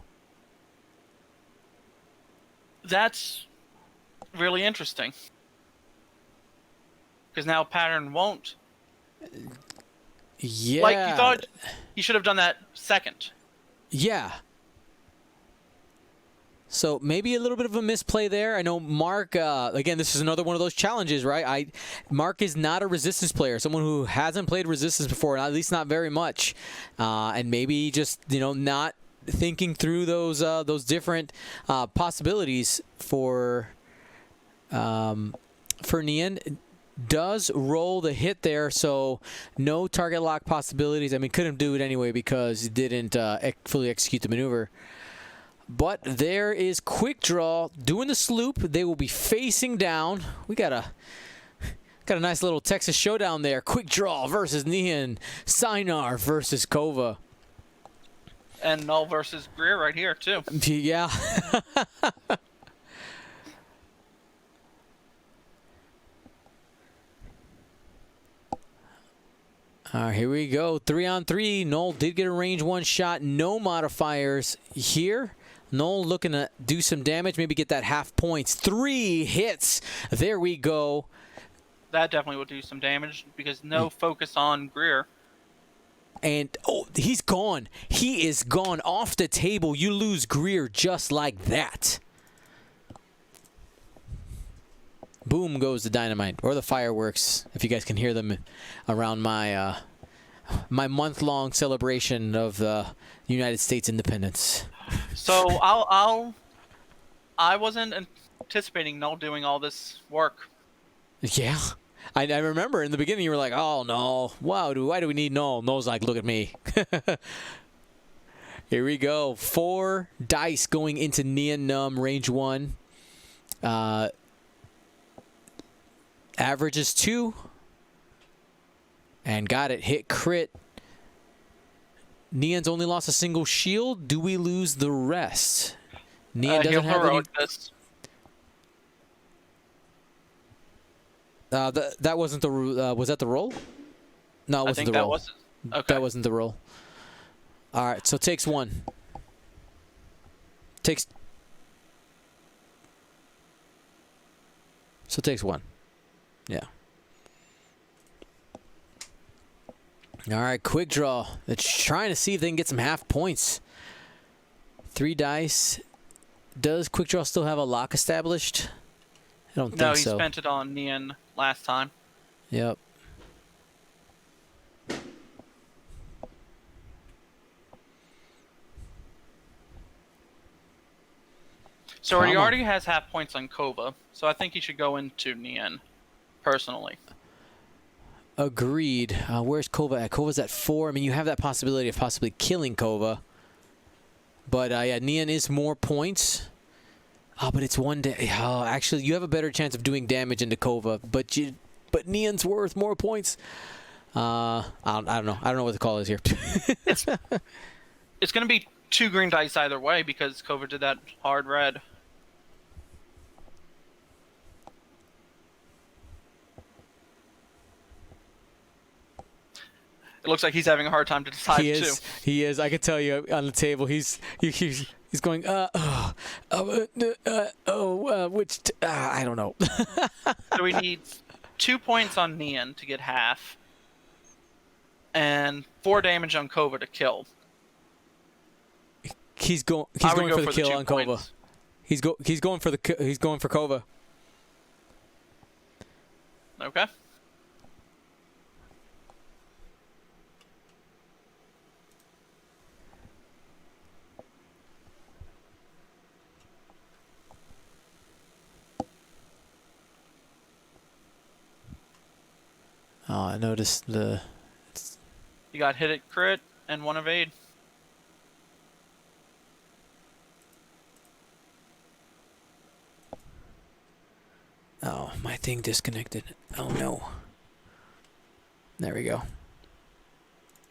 That's really interesting. Because now pattern won't. Yeah. Like, you thought he should have done that second. Yeah. So maybe a little bit of a misplay there. I know Mark, again, this is another one of those challenges, right? Mark is not a resistance player, someone who hasn't played resistance before, at least not very much. And maybe just, not thinking through those different possibilities for Nian. Does roll the hit there, so no target lock possibilities. I mean, couldn't do it anyway because he didn't fully execute the maneuver. But there is Quick Draw doing the sloop. They will be facing down. We got a nice little Texas showdown there. Quick Draw versus Nian. Sinar versus Kova. And Null versus Greer right here, too. Yeah. All right, here we go. 3-on-3. Null did get a range 1 shot. No modifiers here. Null looking to do some damage, maybe get that half points. 3 hits. There we go. That definitely would do some damage because no focus on Greer. And, oh, he's gone. He is gone off the table. You lose Greer just like that. Boom goes the dynamite, or the fireworks, if you guys can hear them around my my month-long celebration of the United States independence. So I wasn't anticipating Null doing all this work. Yeah, I remember in the beginning you were like, "Oh no, wow, why do we need Null?" Null's like, "Look at me." Here we go. 4 dice going into Nian Num range 1. Average is 2. And got it. Hit crit. Nian's only lost a single shield. Do we lose the rest? Nian doesn't have any. This. That wasn't the. Was that the roll? No, it wasn't the roll. Okay. That wasn't the roll. All right, so takes 1. Takes 1. Yeah. All right, Quick Draw. It's trying to see if they can get some half points. 3 dice. Does Quick Draw still have a lock established? I don't think so. No, he spent it on Nian last time. Yep. So he already has half points on Kova, so I think he should go into Nian, personally. Agreed. Where's Kova at? Kova's at 4. I mean, you have that possibility of possibly killing Kova. But, yeah, Nian is more points. Oh, but it's 1 day. Oh, actually, you have a better chance of doing damage into Kova. But Nian's worth more points. I don't know. I don't know what the call is here. It's going to be 2 green dice either way because Kova did that hard red. It looks like he's having a hard time to decide too. He is. I can tell you on the table. He's going. I don't know. So he needs 2 points on Nian to get half, and 4 damage on Kova to kill. He's going for the kill on Kova. He's going for Kova. Okay. Oh, I noticed the. You got hit at crit and 1 evade. Oh, my thing disconnected. Oh, no. There we go.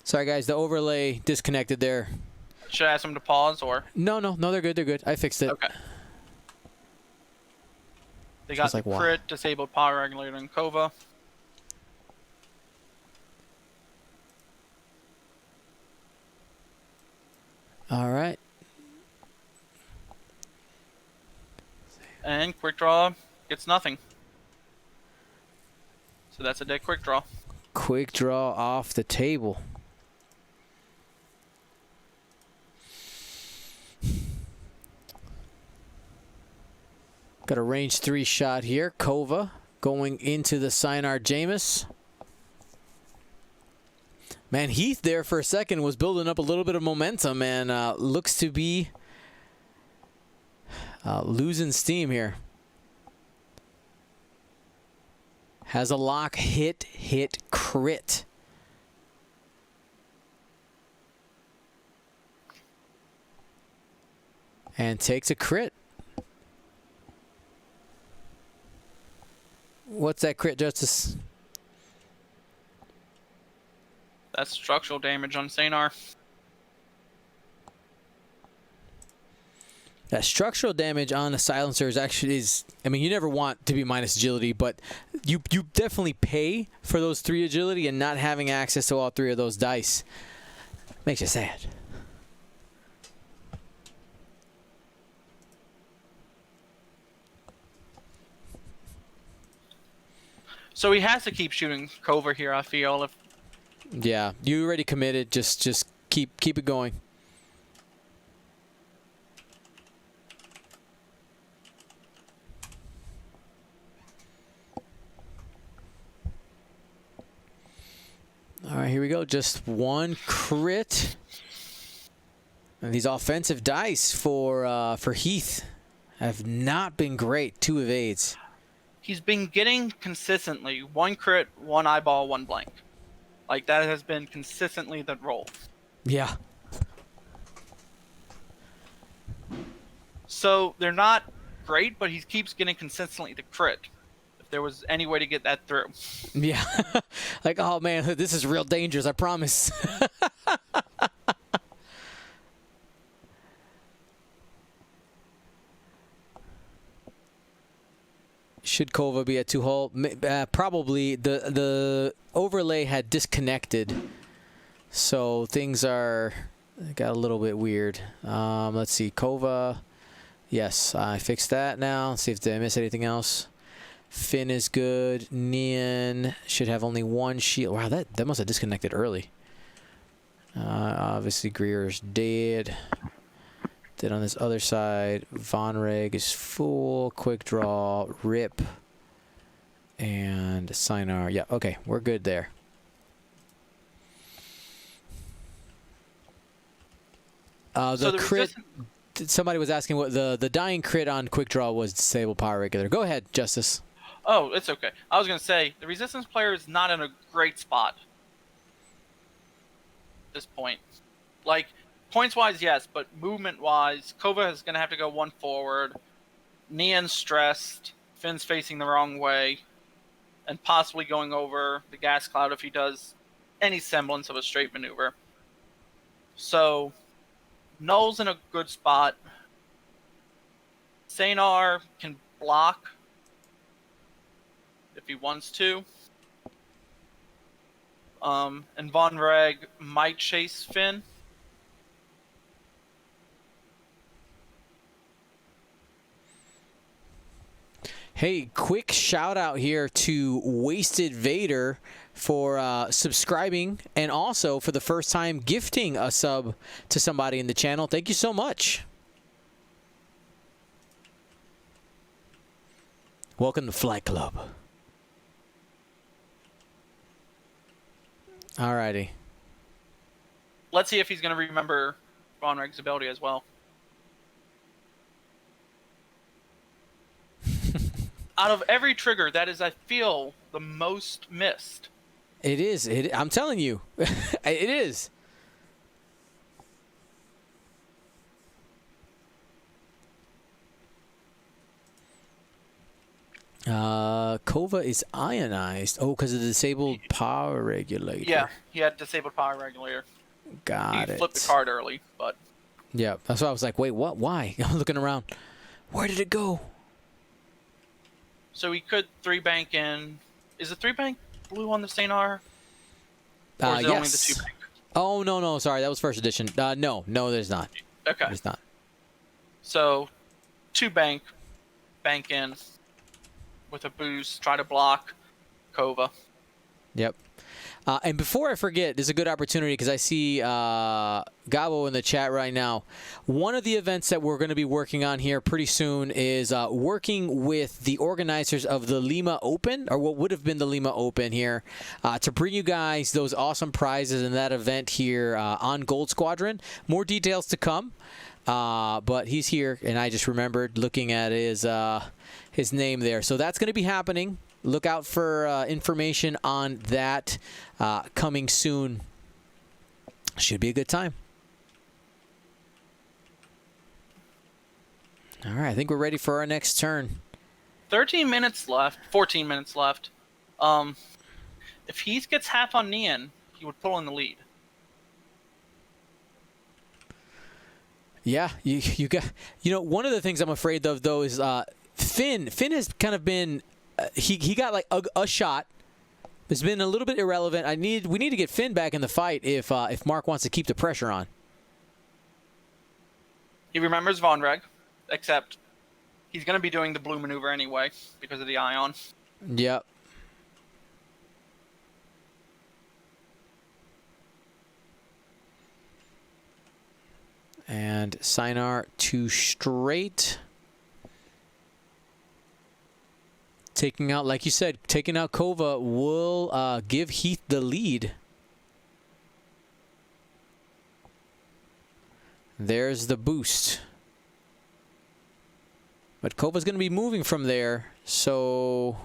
Sorry, guys. The overlay disconnected there. Should I ask them to pause or? No, they're good. They're good. I fixed it. Okay. They got the crit, disabled power regulator, and Kova. All right. And quick draw gets nothing. So that's a dead quick draw. Quick draw off the table. Got a range 3 shot here. Kova going into the Sinar Jameis. Man, Heath there for a second was building up a little bit of momentum and looks to be losing steam here. Has a lock, hit, crit. And takes a crit. What's that crit, Justice? That's structural damage on Sanar. That structural damage on the silencer is actually I mean, you never want to be minus agility, but you definitely pay for those 3 agility, and not having access to all 3 of those dice makes you sad. So he has to keep shooting Kova here, I feel. Yeah, you already committed. Just keep it going. All right, here we go. Just 1 crit. And these offensive dice for Heath have not been great. 2 evades. He's been getting consistently 1 crit, 1 eyeball, 1 blank. Like, that has been consistently the roll. Yeah. So they're not great, but he keeps getting consistently the crit. If there was any way to get that through. Yeah. Like, oh man, this is real dangerous, I promise. Should Kova be at 2 hull? Probably. The overlay had disconnected, so things got a little bit weird. Let's see, Kova. Yes, I fixed that now. Let's see if did I miss anything else. Finn is good. Nian should have only 1 shield. Wow, that must have disconnected early. Obviously, Greer's dead. Then on this other side, Von Reg is full. Quick draw, Rip, and Sinar. Yeah, okay, we're good there. The crit. Somebody was asking what the dying crit on quick draw was. Disable power regular. Go ahead, Justice. Oh, it's okay. I was gonna say the resistance player is not in a great spot at this point. Like, points-wise, yes, but movement-wise, Kova is going to have to go 1 forward. Nian's stressed. Finn's facing the wrong way. And possibly going over the gas cloud if he does any semblance of a straight maneuver. So, Null's in a good spot. Sanar can block if he wants to. And Von Reg might chase Finn. Hey, quick shout out here to Wasted Vader for subscribing, and also for the first time gifting a sub to somebody in the channel. Thank you so much. Welcome to Flight Club. Alrighty. Let's see if he's going to remember Von Reg's ability as well. Out of every trigger, that is, I feel, the most missed. It is. I'm telling you. It is. Kova is ionized. Oh, because of the disabled power regulator. Yeah, he had disabled power regulator. Got He it. flipped the card early, but Yeah, that's why I was like, wait, what? Why? I'm looking around. Where did it go? so he could 3-bank in. Is the 3-bank blue on the Stainar? Or is it only the 2-bank? Oh, no, sorry. That was first edition. No, there's not. Okay. There's not. So 2-bank, bank in with a boost, try to block Kova. Yep. And before I forget, there's a good opportunity because I see Gabo in the chat right now. One of the events that we're going to be working on here pretty soon is working with the organizers of the Lima Open, or what would have been the Lima Open here, to bring you guys those awesome prizes in that event here on Gold Squadron. More details to come. But he's here, and I just remembered looking at his name there. So that's going to be happening. Look out for information on that coming soon. Should be a good time. All right, I think we're ready for our next turn. 13 minutes left, 14 minutes left. If Heath gets half on Neon, he would pull in the lead. Yeah, you got. You know, one of the things I'm afraid of though is Finn. Finn has kind of been. He got like a shot. It's been a little bit irrelevant. We need to get Finn back in the fight if Mark wants to keep the pressure on. He remembers Vonreg, except he's going to be doing the blue maneuver anyway because of the ion. Yep. And Sinar to straight. Taking out, like you said, taking out Kova will give Heath the lead. There's the boost. But Kova's going to be moving from there, so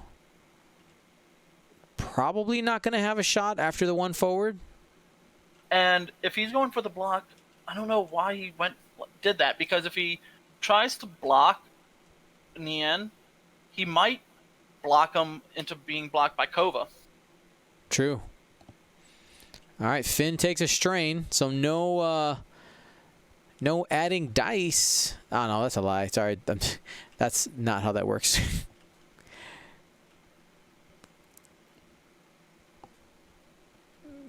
probably not going to have a shot after the one forward. And if he's going for the block, I don't know why he did that, because if he tries to block in the end, he might block him into being blocked by Kova. True. All right, Finn takes a strain, so no adding dice. Oh, no, that's a lie. Sorry, that's not how that works.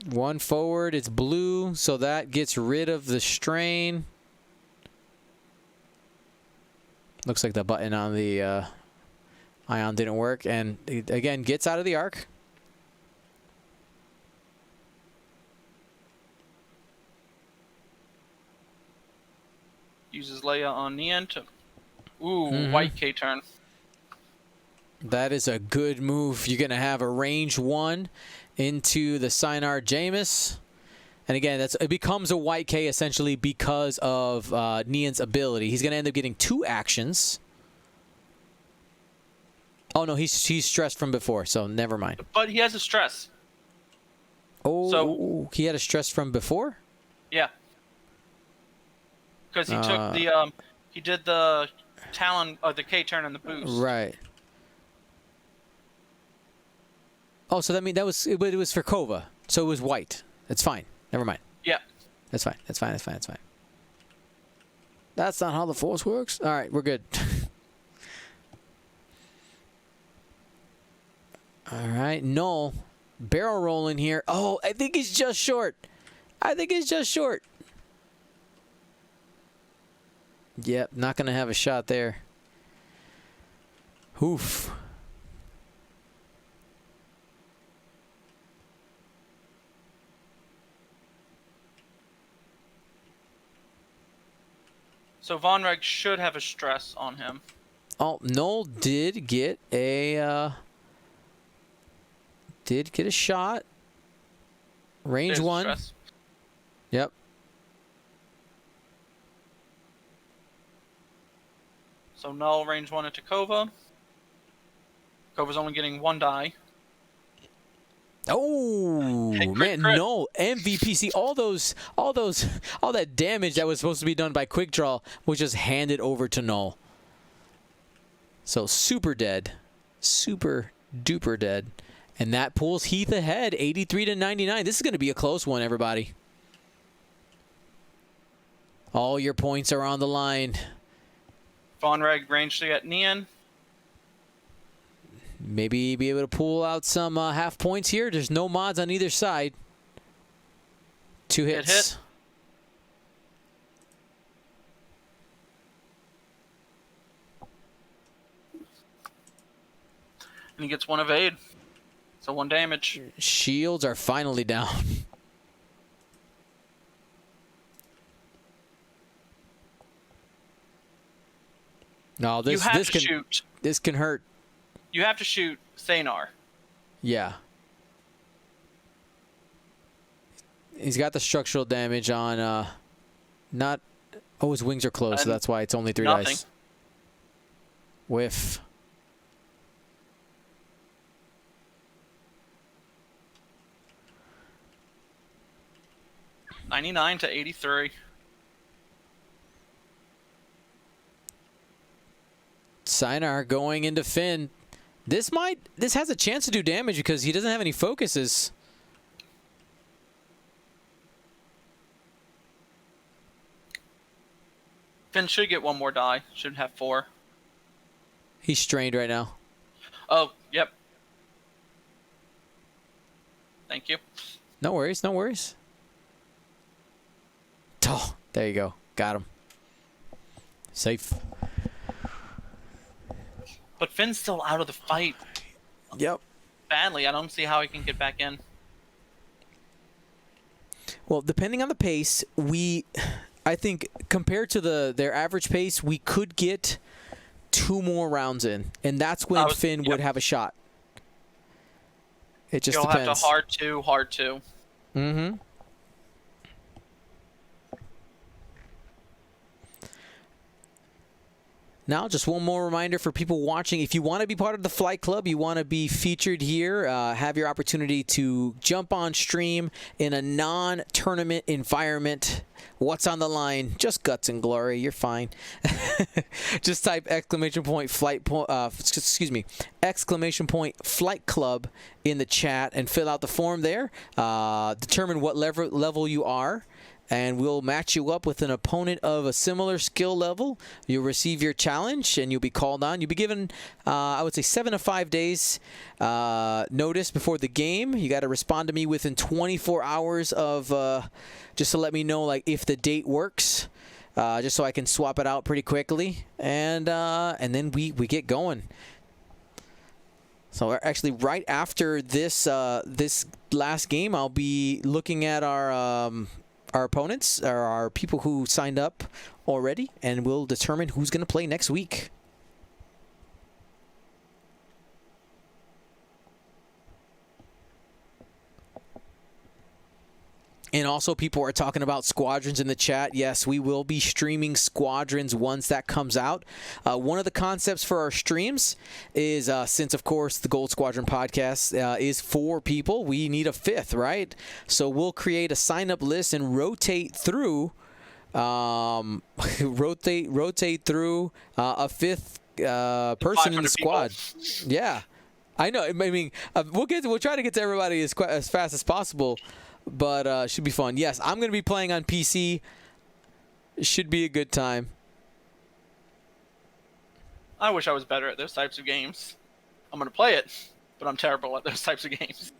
One forward, it's blue, so that gets rid of the strain. Looks like the button on the ion didn't work, and it, again, gets out of the arc. Uses Leia on Neon to... Ooh, white K-turn. That is a good move. You're going to have a range 1 into the Sinar Jameis. And again, it becomes a white K essentially because of Neon's ability. He's going to end up getting 2 actions. Oh, no, he's stressed from before, so never mind. But he has a stress. Oh, so, he had a stress from before? Yeah. Because he took the, he did the Talon, the K-turn and the boost. Right. Oh, so that means it was for Kova, so it was white. It's fine. Never mind. Yeah. That's fine. That's fine. That's fine. That's fine. That's not how the Force works. All right, we're good. All right, Null. Barrel rolling here. Oh, I think he's just short. I think he's just short. Yep, not going to have a shot there. Oof. So Vonreg should have a stress on him. Oh, Null did get a shot. Range 1. Stress. Yep. So Null range 1 into Kova. Kova's only getting 1 die. Oh, Hey, man, crit. no MVP. See, all that damage that was supposed to be done by Quick Draw was just handed over to Null. So super dead. super duper dead. And that pulls Heath ahead, 83-99. This is going to be a close one, everybody. All your points are on the line. Vonreg range to get Nian. Maybe be able to pull out some half points here. There's no mods on either side. 2 hits. Good hit. And he gets 1 evade. So 1 damage. Shields are finally down. No, this can hurt. You have to shoot Sanar. Yeah. He's got the structural damage on not his wings are closed, so that's why it's only 3 dice. Whiff. $99-83. Sinar going into Finn. This has a chance to do damage because he doesn't have any focuses. Finn should get 1 more die. Should have 4. He's strained right now. Oh, yep. Thank you. No worries, no worries. Oh, there you go. Got him. Safe. But Finn's still out of the fight. Yep. Badly. I don't see how he can get back in. Well, depending on the pace, I think compared to their average pace, we could get 2 more rounds in, and that's when Finn would have a shot. It just depends. You'll have to hard 2. Mm-hmm. Now, just one more reminder for people watching. If you want to be part of the Flight Club, you want to be featured here, have your opportunity to jump on stream in a non-tournament environment. What's on the line? Just guts and glory. You're fine. Just type exclamation point Flight Club in the chat and fill out the form there. Determine what level you are, and we'll match you up with an opponent of a similar skill level. You'll receive your challenge, and you'll be called on. You'll be given, I would say, 7 to 5 days notice before the game. You got to respond to me within 24 hours of, just to let me know, like, if the date works, just so I can swap it out pretty quickly, and then we get going. So actually, right after this this last game, I'll be looking at our opponents, or our people who signed up already, and we'll determine who's going to play next week. And also, people are talking about Squadrons in the chat. Yes, we will be streaming Squadrons once that comes out. One of the concepts for our streams is, since, of course, the Gold Squadron podcast is 4 people, we need a 5th, right? So we'll create a sign-up list and rotate through a 5th person in the squad. People. Yeah, I know. I mean, we'll try to get to everybody as fast as possible. But should be fun. Yes, I'm going to be playing on PC. Should be a good time. I wish I was better at those types of games. I'm going to play it, but I'm terrible at those types of games.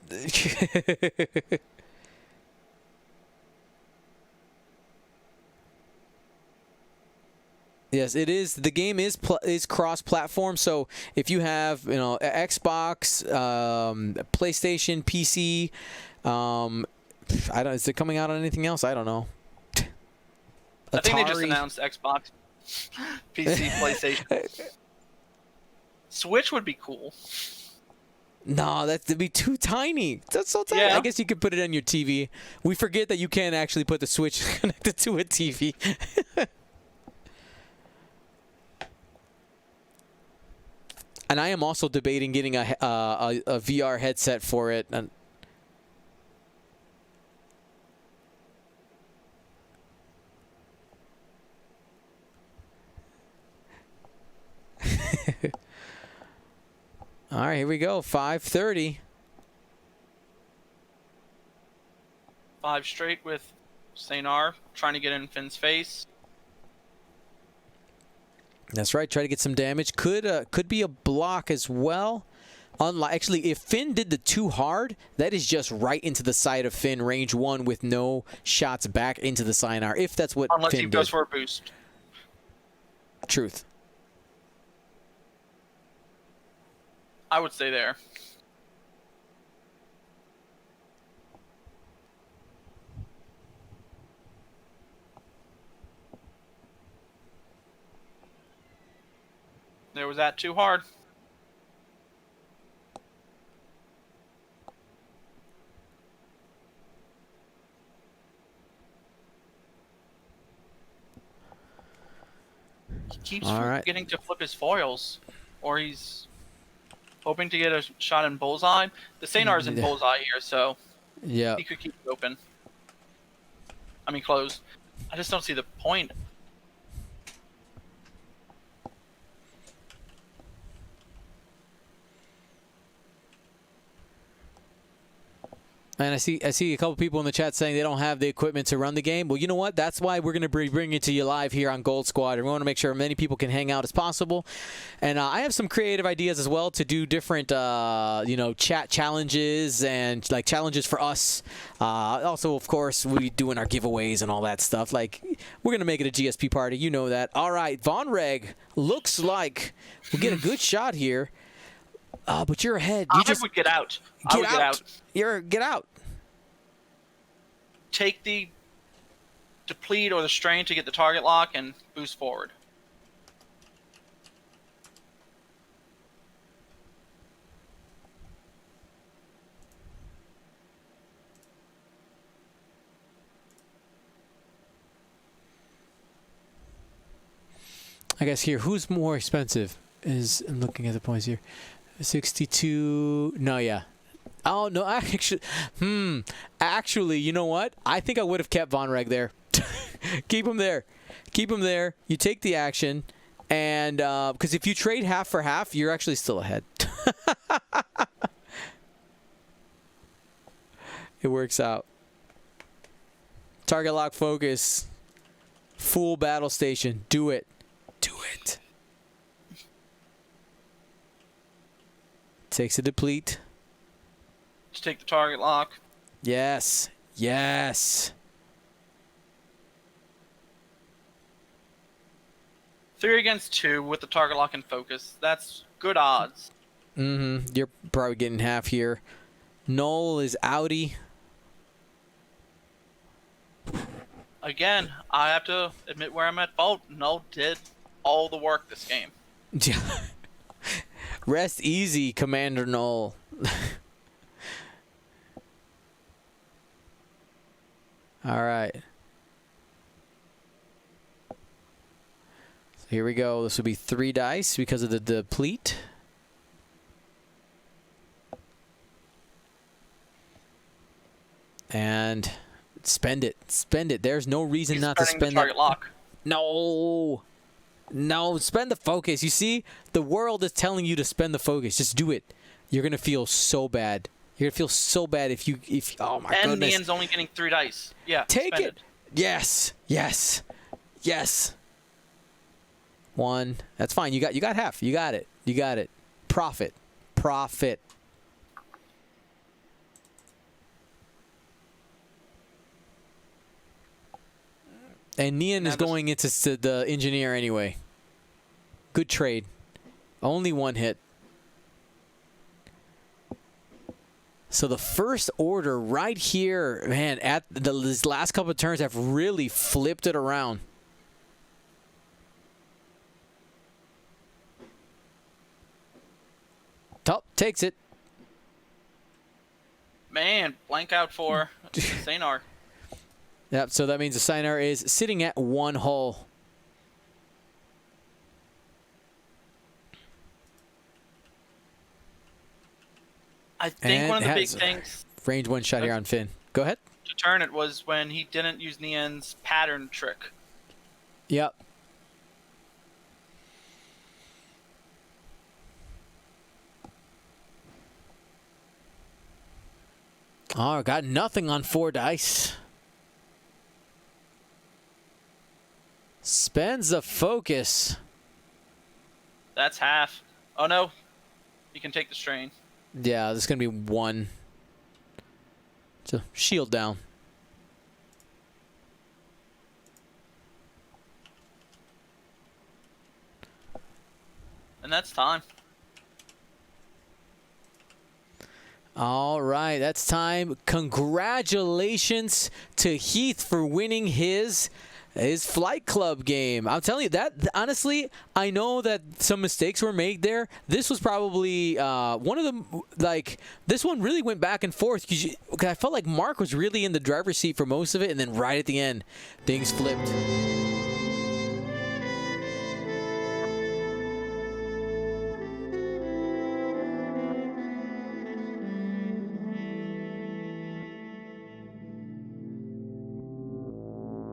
Yes, it is. The game is cross-platform. So if you have, Xbox, PlayStation, PC, is it coming out on anything else? I don't know. I think they just announced Xbox, PC, PlayStation. Switch would be cool. No, that'd be too tiny. That's so tiny. Yeah. I guess you could put it on your TV. We forget that you can't actually put the Switch connected to a TV. And I am also debating getting a VR headset for it. And All right, here we go. 5:30. 5 straight with Seinar trying to get in Finn's face. That's right. Try to get some damage. Could be a block as well. Actually, if Finn did the too hard, that is just right into the side of Finn, range 1 with no shots back into the Seinar, if that's what Unless Finn he goes did. for a boost. Truth. I would stay there. There was that too hard. He keeps forgetting to flip his foils, or he's hoping to get a shot in bullseye. The Seinar's in bullseye here, so yeah, he could keep it open. I mean, closed. I just don't see the point. And I see a couple people in the chat saying they don't have the equipment to run the game. Well, you know what? That's why we're going to bring it to you live here on Gold Squad. And we want to make sure many people can hang out as possible. And I have some creative ideas as well to do different, chat challenges and like challenges for us. Also, of course, we doing our giveaways and all that stuff. Like, we're going to make it a GSP party. You know that. All right, Von Reg looks like we'll get a good shot here. But you're ahead. I would get out. I would get out. Get out. Take the deplete or the strain to get the target lock and boost forward. I guess here, who's more expensive? I'm looking at the points here. 62. No, yeah. Oh, no, actually, you know what? I think I would have kept Von Reg there. Keep him there. Keep him there. You take the action. And, because if you trade half for half, you're actually still ahead. It works out. Target lock focus. Full battle station. Do it. Do it. Takes a deplete. Just take the target lock. Yes. Yes. 3 against 2 with the target lock and focus. That's good odds. Mm-hmm. You're probably getting half here. Noel is outie. Again, I have to admit where I'm at fault. Noel did all the work this game. Yeah. Rest easy, Commander Noel. All right. So here we go. This will be 3 dice because of the deplete. And spend it. Spend it. There's no reason not to spend the target lock. No. No, spend the focus. You see, the world is telling you to spend the focus. Just do it. You're gonna feel so bad. You're gonna feel so bad if oh my goodness. And Nian's only getting 3 dice. Yeah. Take it. Yes. Yes. Yes. 1. That's fine. You got half. You got it. You got it. Profit. Profit. And Nian is going into the engineer anyway. Good trade. Only 1 hit. So the first order right here, man, at these last couple of turns have really flipped it around. Top takes it. Man, blank out for Seinar. Yep, so that means the Seinar is sitting at 1 hull. I think one of the big things... Range 1 shot here on Finn. Go ahead. To turn it was when he didn't use Nian's pattern trick. Yep. Oh, got nothing on 4 dice. Spends the focus. That's half. Oh no, you can take the strain. Yeah, there's going to be 1. So, shield down. And that's time. All right, that's time. Congratulations to Heath for winning his Flight Club game. I'm telling you that, honestly, I know that some mistakes were made there. This was probably one of them. Like, this one really went back and forth because I felt like Mark was really in the driver's seat for most of it, and then right at the end, things flipped.